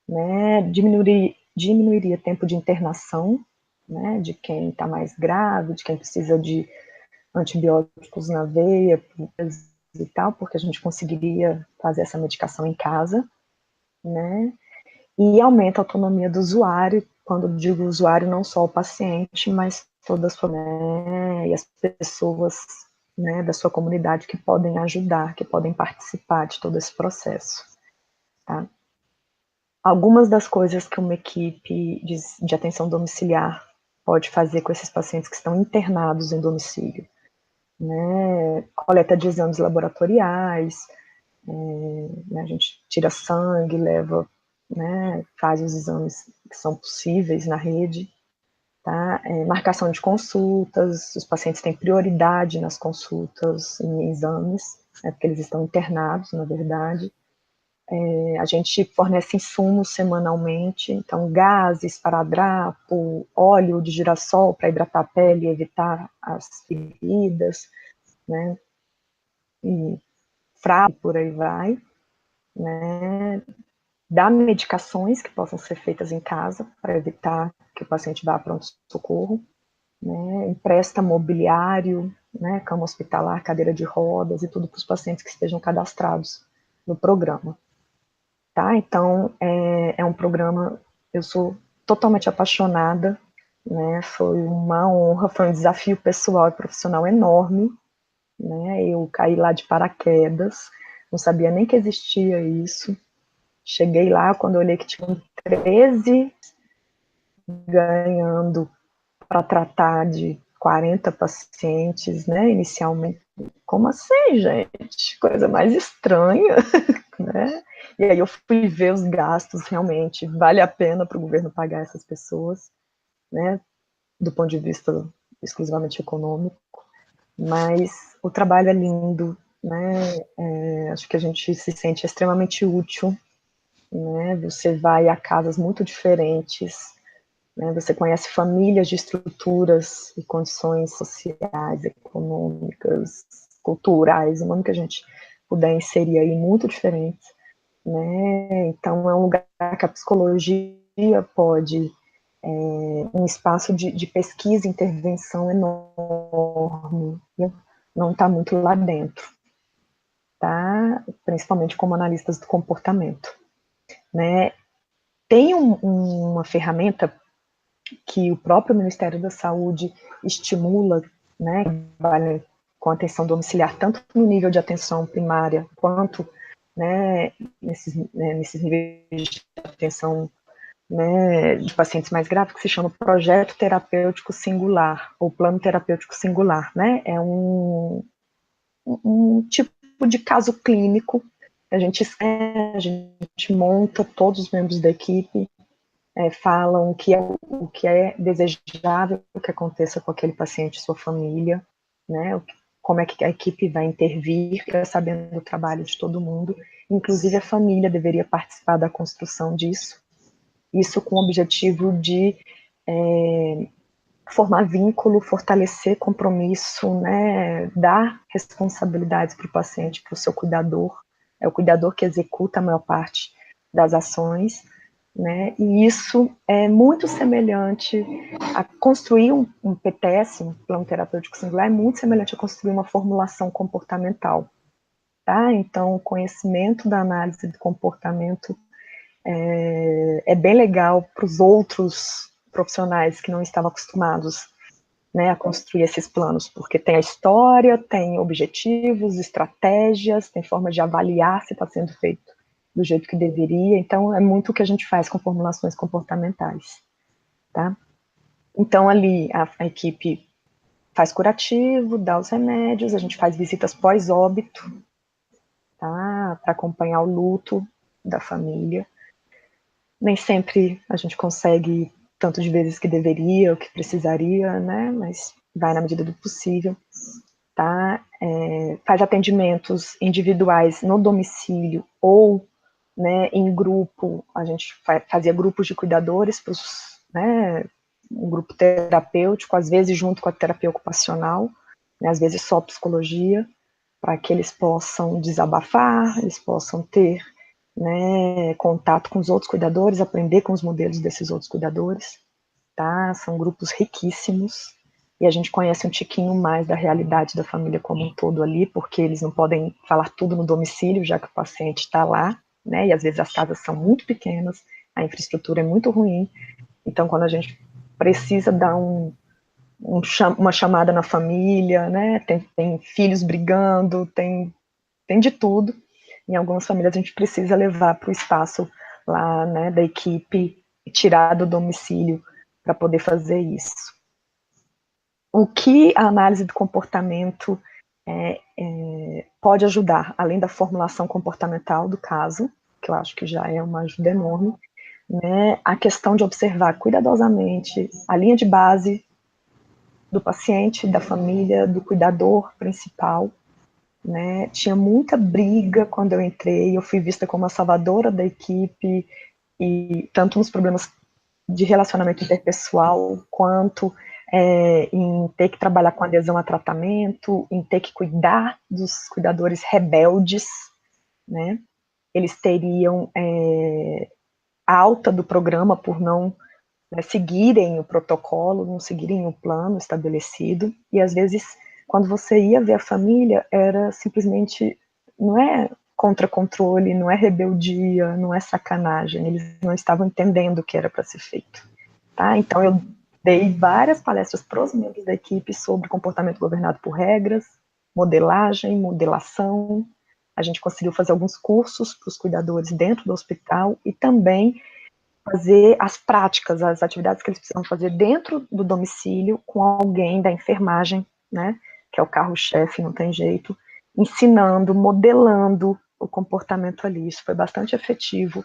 né, diminuiria tempo de internação, né, de quem está mais grave, de quem precisa de antibióticos na veia e tal, porque a gente conseguiria fazer essa medicação em casa, né, e aumenta a autonomia do usuário, quando eu digo usuário, não só o paciente, mas todas as famílias e as pessoas, né, da sua comunidade que podem ajudar, que podem participar de todo esse processo, tá? Algumas das coisas que uma equipe de atenção domiciliar pode fazer com esses pacientes que estão internados em domicílio, né, coleta de exames laboratoriais, a gente tira sangue, leva, né, faz os exames que são possíveis na rede, tá? Marcação de consultas, os pacientes têm prioridade nas consultas em exames, né, porque eles estão internados, na verdade. A gente fornece insumos semanalmente, então gases, esparadrapo, óleo de girassol para hidratar a pele e evitar as feridas, né, e fralda, por aí vai, né, dá medicações que possam ser feitas em casa para evitar que o paciente vá a pronto-socorro, né, empresta mobiliário, né, cama hospitalar, cadeira de rodas e tudo para os pacientes que estejam cadastrados no programa. Tá? Então, é um programa, eu sou totalmente apaixonada, né, foi uma honra, foi um desafio pessoal e profissional enorme, né, eu caí lá de paraquedas, não sabia nem que existia isso, cheguei lá, quando eu olhei que tinham 13 ganhando para tratar de 40 pacientes, né, inicialmente, como assim, gente? Coisa mais estranha, né? E aí eu fui ver os gastos, realmente, vale a pena para o governo pagar essas pessoas, né, do ponto de vista exclusivamente econômico, mas o trabalho é lindo, né, acho que a gente se sente extremamente útil, né, você vai a casas muito diferentes, né, você conhece famílias de estruturas e condições sociais, econômicas, culturais, o nome que a gente puder inserir aí, muito diferentes, né, então é um lugar que a psicologia pode um espaço de pesquisa e intervenção enorme, não está muito lá dentro, tá? Principalmente como analistas do comportamento, né? Tem uma ferramenta que o próprio Ministério da Saúde estimula, né, que trabalha com atenção domiciliar, tanto no nível de atenção primária, quanto, né, nesses níveis de atenção, né, de pacientes mais graves, que se chama Projeto Terapêutico Singular, ou Plano Terapêutico Singular, né, é um tipo de caso clínico, a gente monta, todos os membros da equipe falam o que é desejável que aconteça com aquele paciente e sua família, né, como é que a equipe vai intervir, sabendo do trabalho de todo mundo, inclusive a família deveria participar da construção disso, isso com o objetivo de formar vínculo, fortalecer compromisso, né, dar responsabilidades para o paciente, para o seu cuidador, é o cuidador que executa a maior parte das ações, né, e isso é muito semelhante a construir um PTS, um plano terapêutico singular, é muito semelhante a construir uma formulação comportamental, tá? Então, o conhecimento da análise do comportamento é bem legal para os outros profissionais que não estavam acostumados, né, a construir esses planos, porque tem a história, tem objetivos, estratégias, tem forma de avaliar se está sendo feito do jeito que deveria, então é muito o que a gente faz com formulações comportamentais, tá? Então ali a equipe faz curativo, dá os remédios, a gente faz visitas pós-óbito, tá? Para acompanhar o luto da família. Nem sempre a gente consegue tanto de vezes que deveria, ou que precisaria, né? Mas vai na medida do possível, tá? Faz atendimentos individuais no domicílio ou, né, em grupo, a gente fazia grupos de cuidadores, né, um grupo terapêutico, às vezes junto com a terapia ocupacional, né, às vezes só psicologia, para que eles possam desabafar, eles possam ter, né, contato com os outros cuidadores, aprender com os modelos desses outros cuidadores, tá? São grupos riquíssimos, e a gente conhece um tiquinho mais da realidade da família como um todo ali, porque eles não podem falar tudo no domicílio, já que o paciente está lá, né, e às vezes as casas são muito pequenas, a infraestrutura é muito ruim, então quando a gente precisa dar uma chamada na família, né, tem filhos brigando, tem de tudo, em algumas famílias a gente precisa levar para o espaço lá, né, da equipe, e tirar do domicílio para poder fazer isso. O que a análise do comportamento pode ajudar, além da formulação comportamental do caso, que eu acho que já é uma ajuda enorme, né, a questão de observar cuidadosamente a linha de base do paciente, da família, do cuidador principal, né, tinha muita briga quando eu entrei, eu fui vista como a salvadora da equipe, e tanto nos problemas de relacionamento interpessoal, quanto em ter que trabalhar com adesão a tratamento, em ter que cuidar dos cuidadores rebeldes, né, eles teriam alta do programa por não, né, seguirem o protocolo, não seguirem o plano estabelecido, e às vezes, quando você ia ver a família, era simplesmente, não é contra controle, não é rebeldia, não é sacanagem, eles não estavam entendendo o que era para ser feito, tá? Então eu dei várias palestras para os membros da equipe sobre comportamento governado por regras, modelagem, modelação, a gente conseguiu fazer alguns cursos para os cuidadores dentro do hospital, e também fazer as práticas, as atividades que eles precisam fazer dentro do domicílio com alguém da enfermagem, né, que é o carro-chefe, não tem jeito, ensinando, modelando o comportamento ali. Isso foi bastante efetivo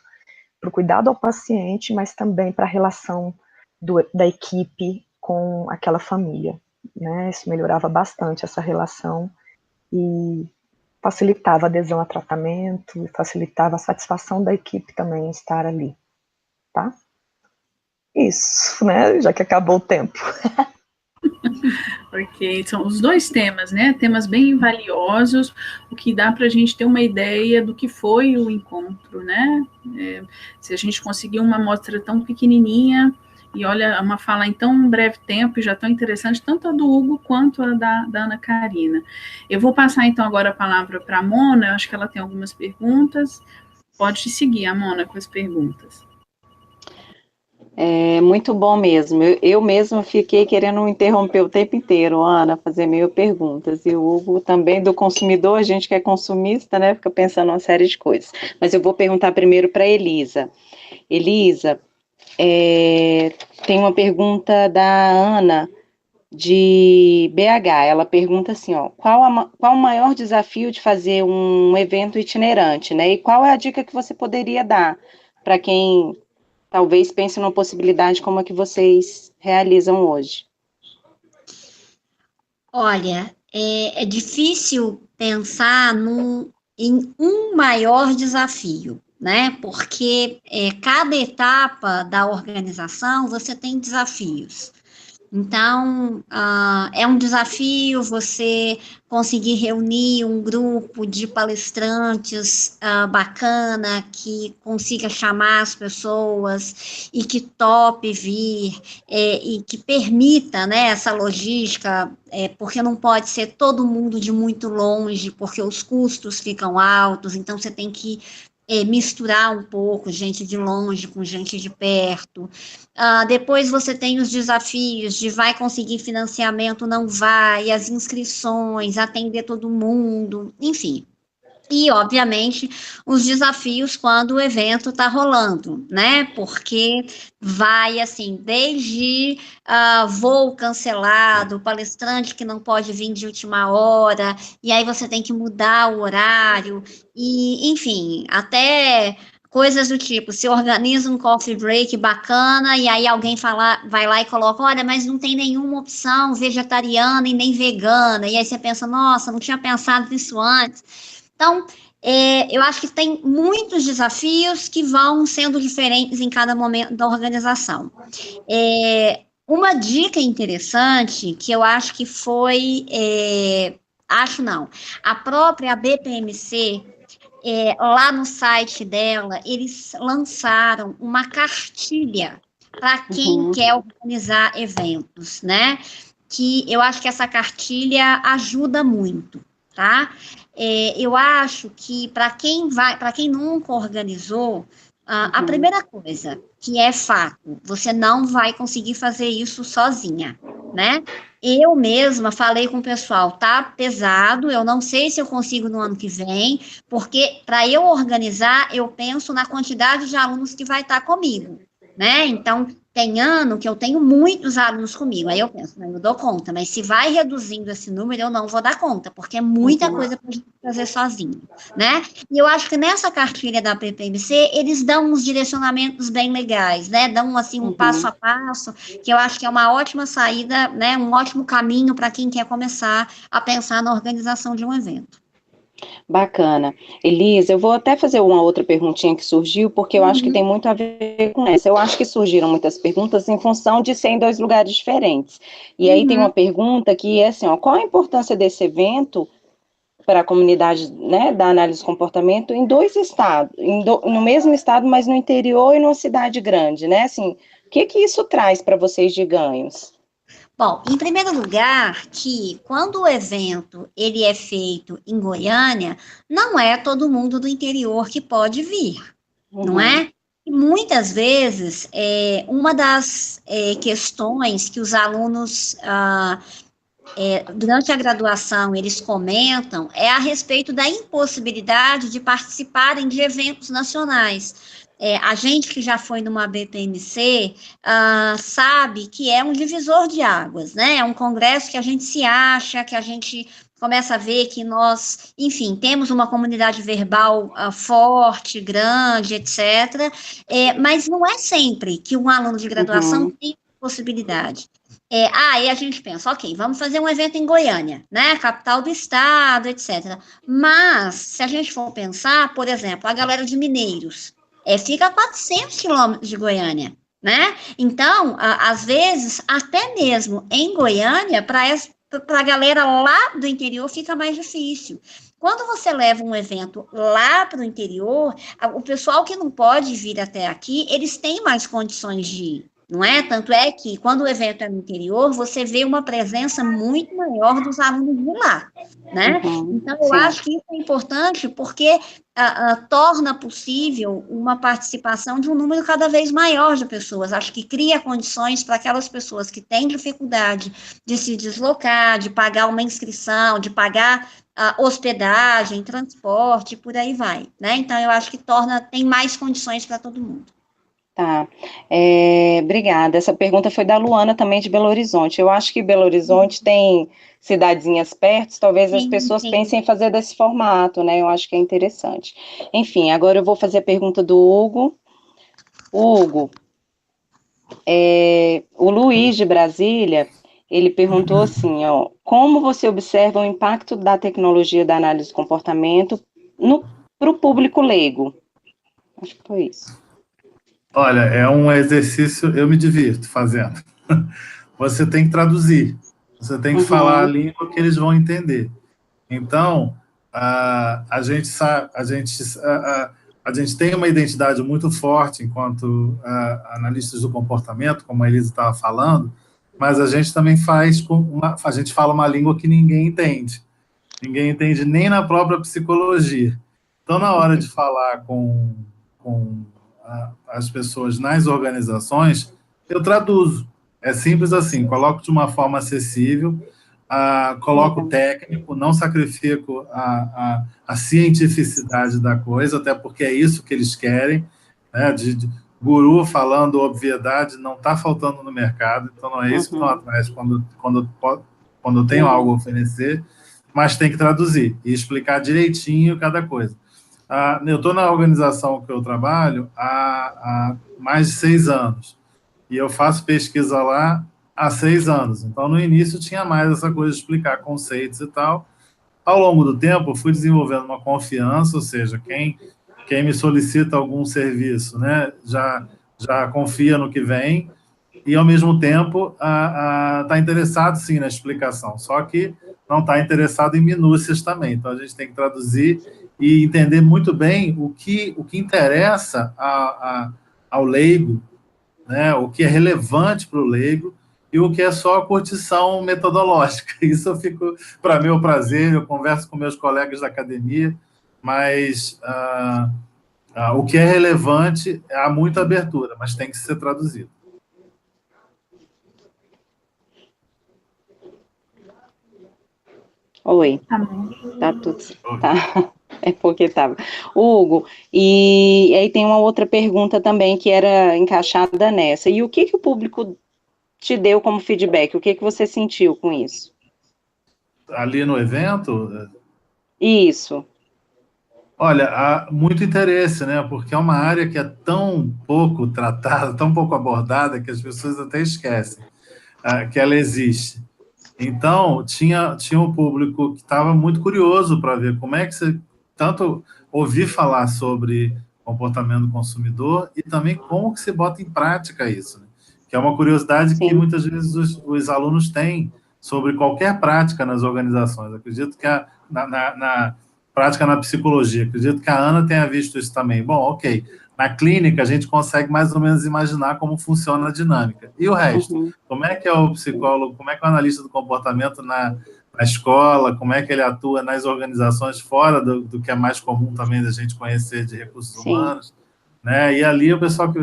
para o cuidado ao paciente, mas também para a relação da equipe com aquela família, né, isso melhorava bastante essa relação e facilitava a adesão a tratamento, facilitava a satisfação da equipe também em estar ali. Tá? Isso, né? Já que acabou o tempo. Porque são os dois temas, né? Temas bem valiosos, o que dá para a gente ter uma ideia do que foi o encontro, né? Se a gente conseguir uma amostra tão pequenininha, E olha, uma fala em tão breve tempo e já tão interessante, tanto a do Hugo quanto a da Ana Karina. Eu vou passar então agora a palavra para a Mona, eu acho que ela tem algumas perguntas. Pode seguir, a Mona, com as perguntas. É muito bom mesmo. Eu mesma fiquei querendo interromper o tempo inteiro, Ana, fazer mil perguntas. E o Hugo também, do consumidor, a gente que é consumista, né, fica pensando uma série de coisas. Mas eu vou perguntar primeiro para a Elisa. Elisa, tem uma pergunta da Ana, de BH. Ela pergunta assim, ó, qual o maior desafio de fazer um evento itinerante, né? E qual é a dica que você poderia dar para quem talvez pense numa possibilidade como a que vocês realizam hoje? Olha, é difícil pensar em um maior desafio, né? Porque cada etapa da organização você tem desafios. Então, é um desafio você conseguir reunir um grupo de palestrantes bacana, que consiga chamar as pessoas e que tope vir, e que permita, né, essa logística, porque não pode ser todo mundo de muito longe, porque os custos ficam altos, então você tem que misturar um pouco gente de longe com gente de perto. Depois você tem os desafios de vai conseguir financiamento, não vai, as inscrições, atender todo mundo, enfim. E, obviamente, os desafios quando o evento está rolando, né? Porque vai, assim, desde voo cancelado, palestrante que não pode vir de última hora, e aí você tem que mudar o horário, e, enfim, até coisas do tipo, se organiza um coffee break bacana, e aí alguém vai lá e coloca, olha, mas não tem nenhuma opção vegetariana e nem vegana, e aí você pensa, nossa, não tinha pensado nisso antes. Então, eu acho que tem muitos desafios que vão sendo diferentes em cada momento da organização. Uma dica interessante, que eu acho que foi, a própria BPMC, lá no site dela, eles lançaram uma cartilha para quem quer organizar eventos, né? Que eu acho que essa cartilha ajuda muito, tá? Eu acho que para quem nunca organizou, a primeira coisa, que é fato, você não vai conseguir fazer isso sozinha, né? Eu mesma falei com o pessoal, tá pesado, eu não sei se eu consigo no ano que vem, porque para eu organizar, eu penso na quantidade de alunos que vai estar comigo, né? Então, tem ano que eu tenho muitos alunos comigo, aí eu penso, eu dou conta, mas se vai reduzindo esse número, eu não vou dar conta, porque é muita coisa para a gente fazer sozinho, né? E eu acho que nessa cartilha da PPMC, eles dão uns direcionamentos bem legais, né? Dão, assim, um passo a passo, que eu acho que é uma ótima saída, né? Um ótimo caminho para quem quer começar a pensar na organização de um evento. Bacana. Elisa, eu vou até fazer uma outra perguntinha que surgiu, porque eu acho que tem muito a ver com essa. Eu acho que surgiram muitas perguntas em função de ser em dois lugares diferentes. E aí tem uma pergunta que é assim, ó, qual a importância desse evento para a comunidade, né, da análise de comportamento em dois estados, no mesmo estado, mas no interior e numa cidade grande, né? Assim, o que isso traz para vocês de ganhos? Bom, em primeiro lugar, que quando o evento ele é feito em Goiânia, não é todo mundo do interior que pode vir, não é? E muitas vezes, uma das questões que os alunos, durante a graduação, eles comentam é a respeito da impossibilidade de participarem de eventos nacionais. A gente que já foi numa BPMC sabe que é um divisor de águas, né? É um congresso que a gente se acha, que a gente começa a ver que nós, enfim, temos uma comunidade verbal forte, grande, etc. Mas não é sempre que um aluno de graduação tem possibilidade. E a gente pensa, ok, vamos fazer um evento em Goiânia, né? Capital do estado, etc. Mas, se a gente for pensar, por exemplo, a galera de Mineiros, fica a 400 quilômetros de Goiânia, né? Então, às vezes, até mesmo em Goiânia, para a galera lá do interior fica mais difícil. Quando você leva um evento lá para o interior, o pessoal que não pode vir até aqui, eles têm mais condições de ir, não é? Tanto é que, quando o evento é no interior, você vê uma presença muito maior dos alunos de lá, né? Então, eu acho que isso é importante porque torna possível uma participação de um número cada vez maior de pessoas. Acho que cria condições para aquelas pessoas que têm dificuldade de se deslocar, de pagar uma inscrição, de pagar hospedagem, transporte, por aí vai, né? Então, eu acho que tem mais condições para todo mundo. Tá, obrigada. Essa pergunta foi da Luana, também de Belo Horizonte. Eu acho que Belo Horizonte tem cidadezinhas perto, talvez as pessoas pensem em fazer desse formato, né? Eu acho que é interessante. Enfim, agora eu vou fazer a pergunta do Hugo. Hugo, o Luiz de Brasília, ele perguntou assim, ó, como você observa o impacto da tecnologia da análise do comportamento para o público leigo? Acho que foi isso. Olha, é um exercício, eu me divirto fazendo. Você tem que traduzir, você tem que falar a língua que eles vão entender. Então, a gente tem uma identidade muito forte enquanto analistas do comportamento, como a Elisa estava falando, mas a gente também a gente fala uma língua que ninguém entende. Ninguém entende nem na própria psicologia. Então, na hora de falar com as pessoas nas organizações, eu traduzo. É simples assim, coloco de uma forma acessível, coloco técnico, não sacrifico a cientificidade da coisa, até porque é isso que eles querem, né? De guru falando obviedade não está faltando no mercado, então não é isso que estão atrás quando eu tenho algo a oferecer, mas tem que traduzir e explicar direitinho cada coisa. Eu estou na organização que eu trabalho há mais de 6 anos, e eu faço pesquisa lá há 6 anos. Então, no início, tinha mais essa coisa de explicar conceitos e tal. Ao longo do tempo, eu fui desenvolvendo uma confiança, ou seja, quem me solicita algum serviço, né, já confia no que vem, e, ao mesmo tempo, está interessado, sim, na explicação, só que não está interessado em minúcias também. Então, a gente tem que traduzir e entender muito bem o que interessa ao leigo, né, o que é relevante para o leigo e o que é só curtição metodológica. Isso eu fico, para meu prazer, eu converso com meus colegas da academia, mas o que é relevante, há muita abertura, mas tem que ser traduzido. Oi. Tá tudo. Tá. É porque tava. Hugo, e aí tem uma outra pergunta também que era encaixada nessa. E o que o público te deu como feedback? O que você sentiu com isso? Ali no evento? Isso. Olha, há muito interesse, né? Porque é uma área que é tão pouco tratada, tão pouco abordada, que as pessoas até esquecem que ela existe. Então, tinha um público que estava muito curioso para ver como é que você tanto ouvir falar sobre comportamento do consumidor e também como que se bota em prática isso, né? Que é uma curiosidade que muitas vezes os alunos têm sobre qualquer prática nas organizações. Acredito que na prática na psicologia, acredito que a Ana tenha visto isso também. Bom, ok. Na clínica, a gente consegue mais ou menos imaginar como funciona a dinâmica. E o resto? Como é que é o psicólogo, como é que é o analista do comportamento na escola, como é que ele atua nas organizações fora do que é mais comum também da gente conhecer de recursos humanos, né? E ali o pessoal que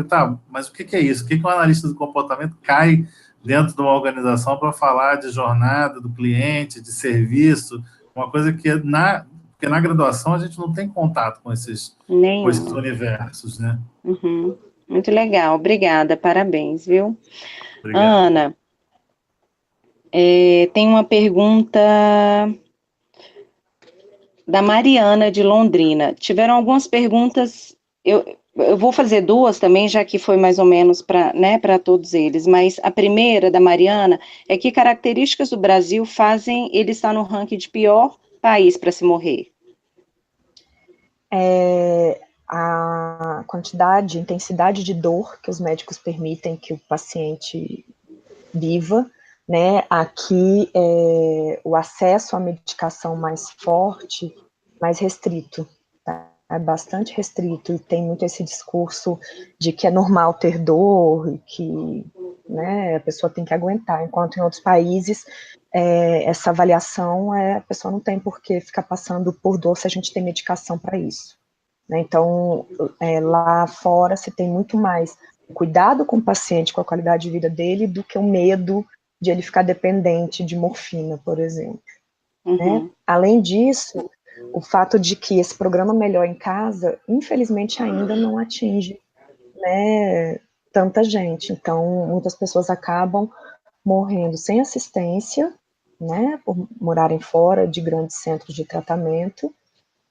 mas o que é isso? O que um analista do comportamento cai dentro de uma organização para falar de jornada do cliente, de serviço, uma coisa que porque na graduação a gente não tem contato com esses universos, né? Muito legal, obrigada, parabéns, viu? Obrigado. Ana, tem uma pergunta da Mariana, de Londrina. Tiveram algumas perguntas, eu vou fazer 2 também, já que foi mais ou menos para todos eles, mas a primeira, da Mariana, é que características do Brasil fazem ele estar no ranking de pior país para se morrer? A quantidade, intensidade de dor que os médicos permitem que o paciente viva, né? Aqui o acesso à medicação mais forte, mais restrito, tá? é bastante restrito, e tem muito esse discurso de que é normal ter dor, e que, né, a pessoa tem que aguentar, enquanto em outros países, essa avaliação, a pessoa não tem por que ficar passando por dor se a gente tem medicação para isso. Né? Então, lá fora, se tem muito mais cuidado com o paciente, com a qualidade de vida dele, do que o medo de ele ficar dependente de morfina, por exemplo. Né? Além disso, o fato de que esse programa Melhor em Casa, infelizmente, ainda não atinge, né, tanta gente. Então, muitas pessoas acabam morrendo sem assistência, né, por morarem fora de grandes centros de tratamento,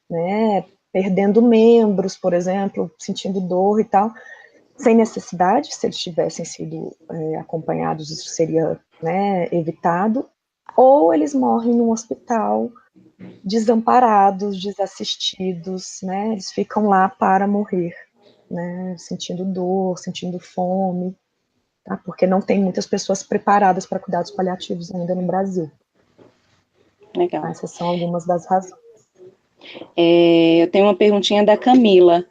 né, perdendo membros, por exemplo, sentindo dor e tal, sem necessidade. Se eles tivessem sido acompanhados, isso seria, né, evitado, ou eles morrem num hospital desamparados, desassistidos, né, eles ficam lá para morrer, né, sentindo dor, sentindo fome, tá, porque não tem muitas pessoas preparadas para cuidados paliativos ainda no Brasil. Legal. Essas são algumas das razões. Eu tenho uma perguntinha da Camila,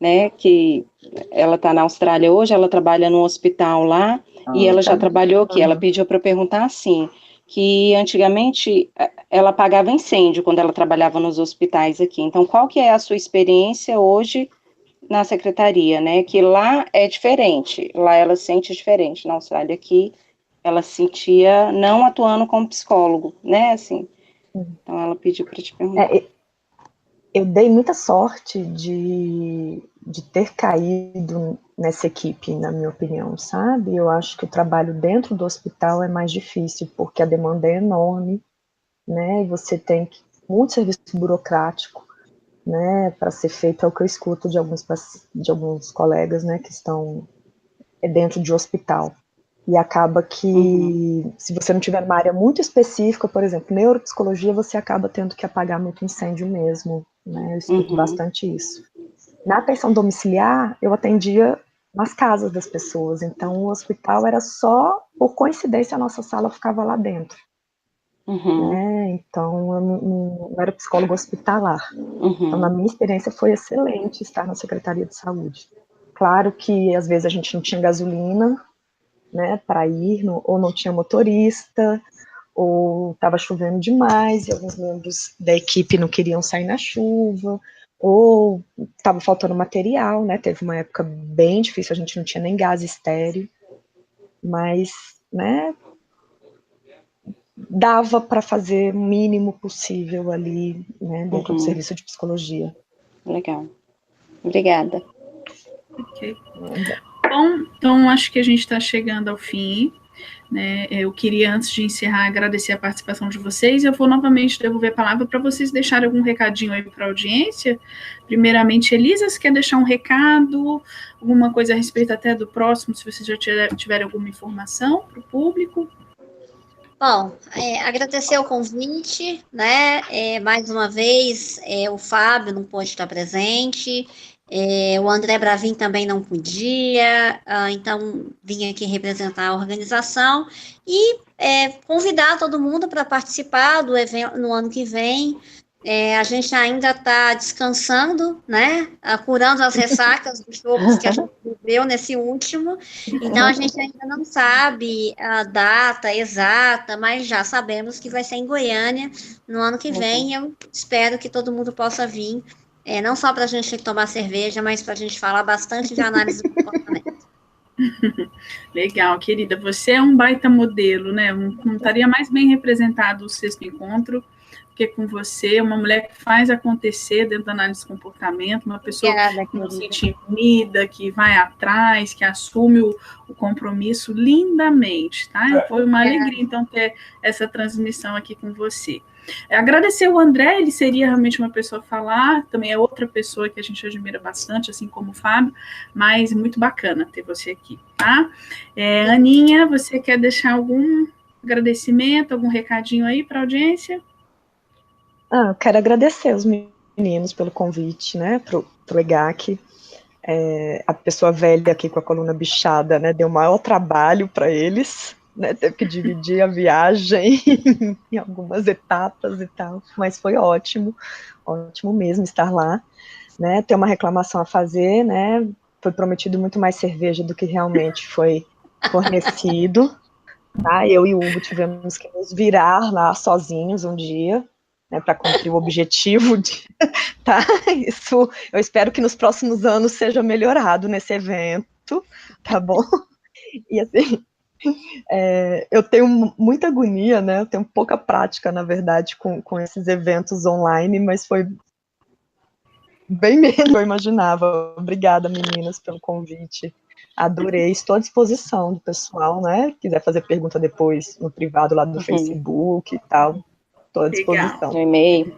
né, que ela está na Austrália hoje, ela trabalha no hospital lá, e ela já trabalhou aqui. Ela pediu para eu perguntar assim, que antigamente ela apagava incêndio quando ela trabalhava nos hospitais aqui. Então, qual que é a sua experiência hoje na secretaria, né? Que lá é diferente, lá ela sente diferente. Na Austrália aqui, ela sentia não atuando como psicólogo, né? Assim. Então, ela pediu para te perguntar. Eu dei muita sorte de ter caído nessa equipe, na minha opinião, sabe? Eu acho que o trabalho dentro do hospital é mais difícil, porque a demanda é enorme, né? E você tem muito serviço burocrático, né? Para ser feito, é o que eu escuto de alguns colegas, né? Que estão dentro de hospital. E acaba que, se você não tiver uma área muito específica, por exemplo, neuropsicologia, você acaba tendo que apagar muito incêndio mesmo, né? Eu escuto bastante isso. Na atenção domiciliar, eu atendia nas casas das pessoas, então o hospital era só, por coincidência, a nossa sala ficava lá dentro. Né? Então, eu não era psicólogo hospitalar. Então, na minha experiência, foi excelente estar na Secretaria de Saúde. Claro que, às vezes, a gente não tinha gasolina, né, para ir, ou não tinha motorista, ou estava chovendo demais e alguns membros da equipe não queriam sair na chuva, ou estava faltando material, né, teve uma época bem difícil, a gente não tinha nem gás estéreo, mas, né, dava para fazer o mínimo possível ali, né, dentro do serviço de psicologia. Legal. Obrigada. Ok. Bom, então acho que a gente está chegando ao fim, né? Eu queria, antes de encerrar, agradecer a participação de vocês. Eu vou novamente devolver a palavra para vocês deixarem algum recadinho aí para a audiência. Primeiramente, Elisa, você quer deixar um recado, alguma coisa a respeito até do próximo, se vocês já tiverem alguma informação para o público? Bom, agradecer o convite, né? Mais uma vez, o Fábio não pôde estar presente, o André Bravin também não podia, então vim aqui representar a organização e convidar todo mundo para participar do evento no ano que vem. A gente ainda está descansando, né? Curando as ressacas dos chopos que a gente viveu nesse último. Então, a gente ainda não sabe a data exata, mas já sabemos que vai ser em Goiânia no ano que vem. Eu espero que todo mundo possa vir, não só para a gente tomar cerveja, mas para a gente falar bastante de análise do comportamento. Legal, querida. Você é um baita modelo, né? Não estaria mais bem representado o sexto encontro que com você, uma mulher que faz acontecer dentro da análise de comportamento, uma pessoa que não se intimida, que vai atrás, que assume o compromisso lindamente, tá? Foi uma alegria, então, ter essa transmissão aqui com você. Agradecer o André, ele seria realmente uma pessoa a falar, também é outra pessoa que a gente admira bastante, assim como o Fábio, mas muito bacana ter você aqui, tá? Aninha, você quer deixar algum agradecimento, algum recadinho aí para a audiência? Eu quero agradecer os meninos pelo convite, né, pro EGAC. A pessoa velha aqui com a coluna bichada, né, deu maior trabalho para eles, né, teve que dividir a viagem em algumas etapas e tal, mas foi ótimo mesmo estar lá. né, ter uma reclamação a fazer, né, foi prometido muito mais cerveja do que realmente foi fornecido, tá? Eu e o Hugo tivemos que nos virar lá sozinhos um dia, né, para cumprir o objetivo, tá? Isso, eu espero que nos próximos anos seja melhorado nesse evento, tá bom? E assim, eu tenho muita agonia, né? Eu tenho pouca prática, na verdade, com esses eventos online, mas foi bem menos do que eu imaginava. Obrigada, meninas, pelo convite. Adorei, estou à disposição do pessoal, né? Quiser fazer pergunta depois no privado lá do Facebook e tal, estou à disposição. No e-mail.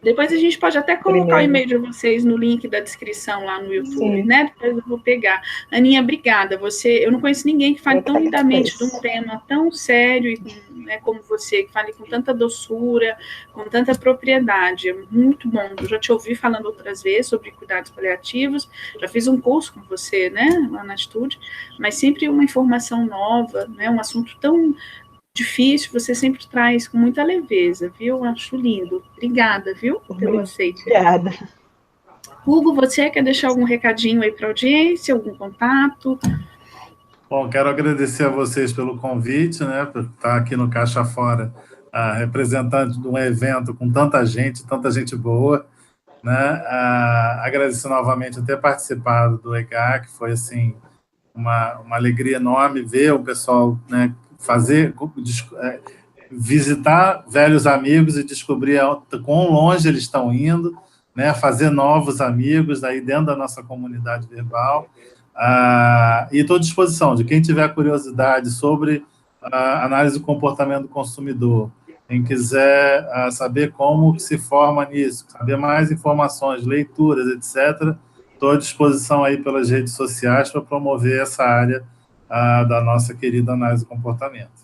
Depois a gente pode até colocar o e-mail de vocês no link da descrição lá no YouTube, né? Depois eu vou pegar. Aninha, obrigada. Eu não conheço ninguém que fale tão lindamente de um tema tão sério, né, como você, que fale com tanta doçura, com tanta propriedade. É muito bom. Eu já te ouvi falando outras vezes sobre cuidados paliativos, já fiz um curso com você, né, lá na Atitude, mas sempre uma informação nova, né, um assunto tão difícil, você sempre traz com muita leveza, viu? Acho lindo. Obrigada, viu? Pelo aceite. Obrigada. Hugo, você quer deixar algum recadinho aí para a audiência, algum contato? Bom, quero agradecer a vocês pelo convite, né, por estar aqui no Caixa Fora, representante de um evento com tanta gente boa, né, agradecer novamente ter participado do EGA, que foi, assim, uma alegria enorme ver o pessoal, né, visitar velhos amigos e descobrir quão longe eles estão indo, né, fazer novos amigos aí dentro da nossa comunidade verbal. E estou à disposição de quem tiver curiosidade sobre análise do comportamento do consumidor, quem quiser saber como que se forma nisso, saber mais informações, leituras, etc., estou à disposição aí pelas redes sociais para promover essa área da nossa querida análise do comportamento.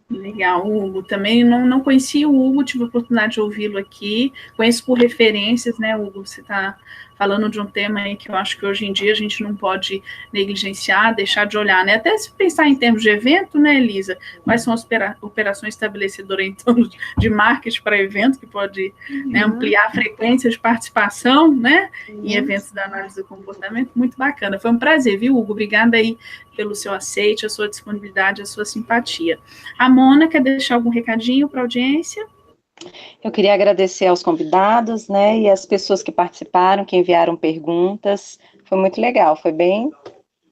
Legal, Hugo. Também não conhecia o Hugo, tive a oportunidade de ouvi-lo aqui. Conheço por referências, né, Hugo? Você está falando de um tema aí que eu acho que hoje em dia a gente não pode negligenciar, deixar de olhar, né? Até se pensar em termos de evento, né, Elisa? Quais são as operações estabelecedoras em torno de marketing para evento, que pode, né, ampliar a frequência de participação, né, em eventos da análise do comportamento. Muito bacana. Foi um prazer, viu, Hugo? Obrigada aí pelo seu aceite, a sua disponibilidade, a sua simpatia. A Mona, quer deixar algum recadinho para a audiência? Eu queria agradecer aos convidados, né, e as pessoas que participaram, que enviaram perguntas. Foi muito legal, foi bem...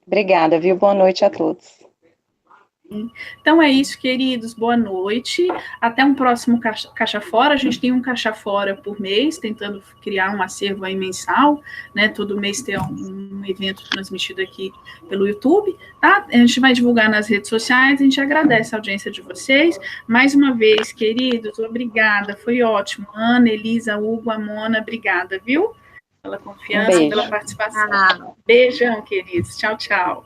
Obrigada, viu? Boa noite a todos. Então é isso, queridos, boa noite, até um próximo Caixa Fora. A gente tem um Caixa Fora por mês, tentando criar um acervo aí mensal, né, todo mês tem um evento transmitido aqui pelo YouTube, tá? A gente vai divulgar nas redes sociais, a gente agradece a audiência de vocês, mais uma vez, queridos, obrigada, foi ótimo, Ana, Elisa, Hugo, Amona, obrigada, viu? Pela confiança, pela participação. Beijão, queridos, tchau, tchau.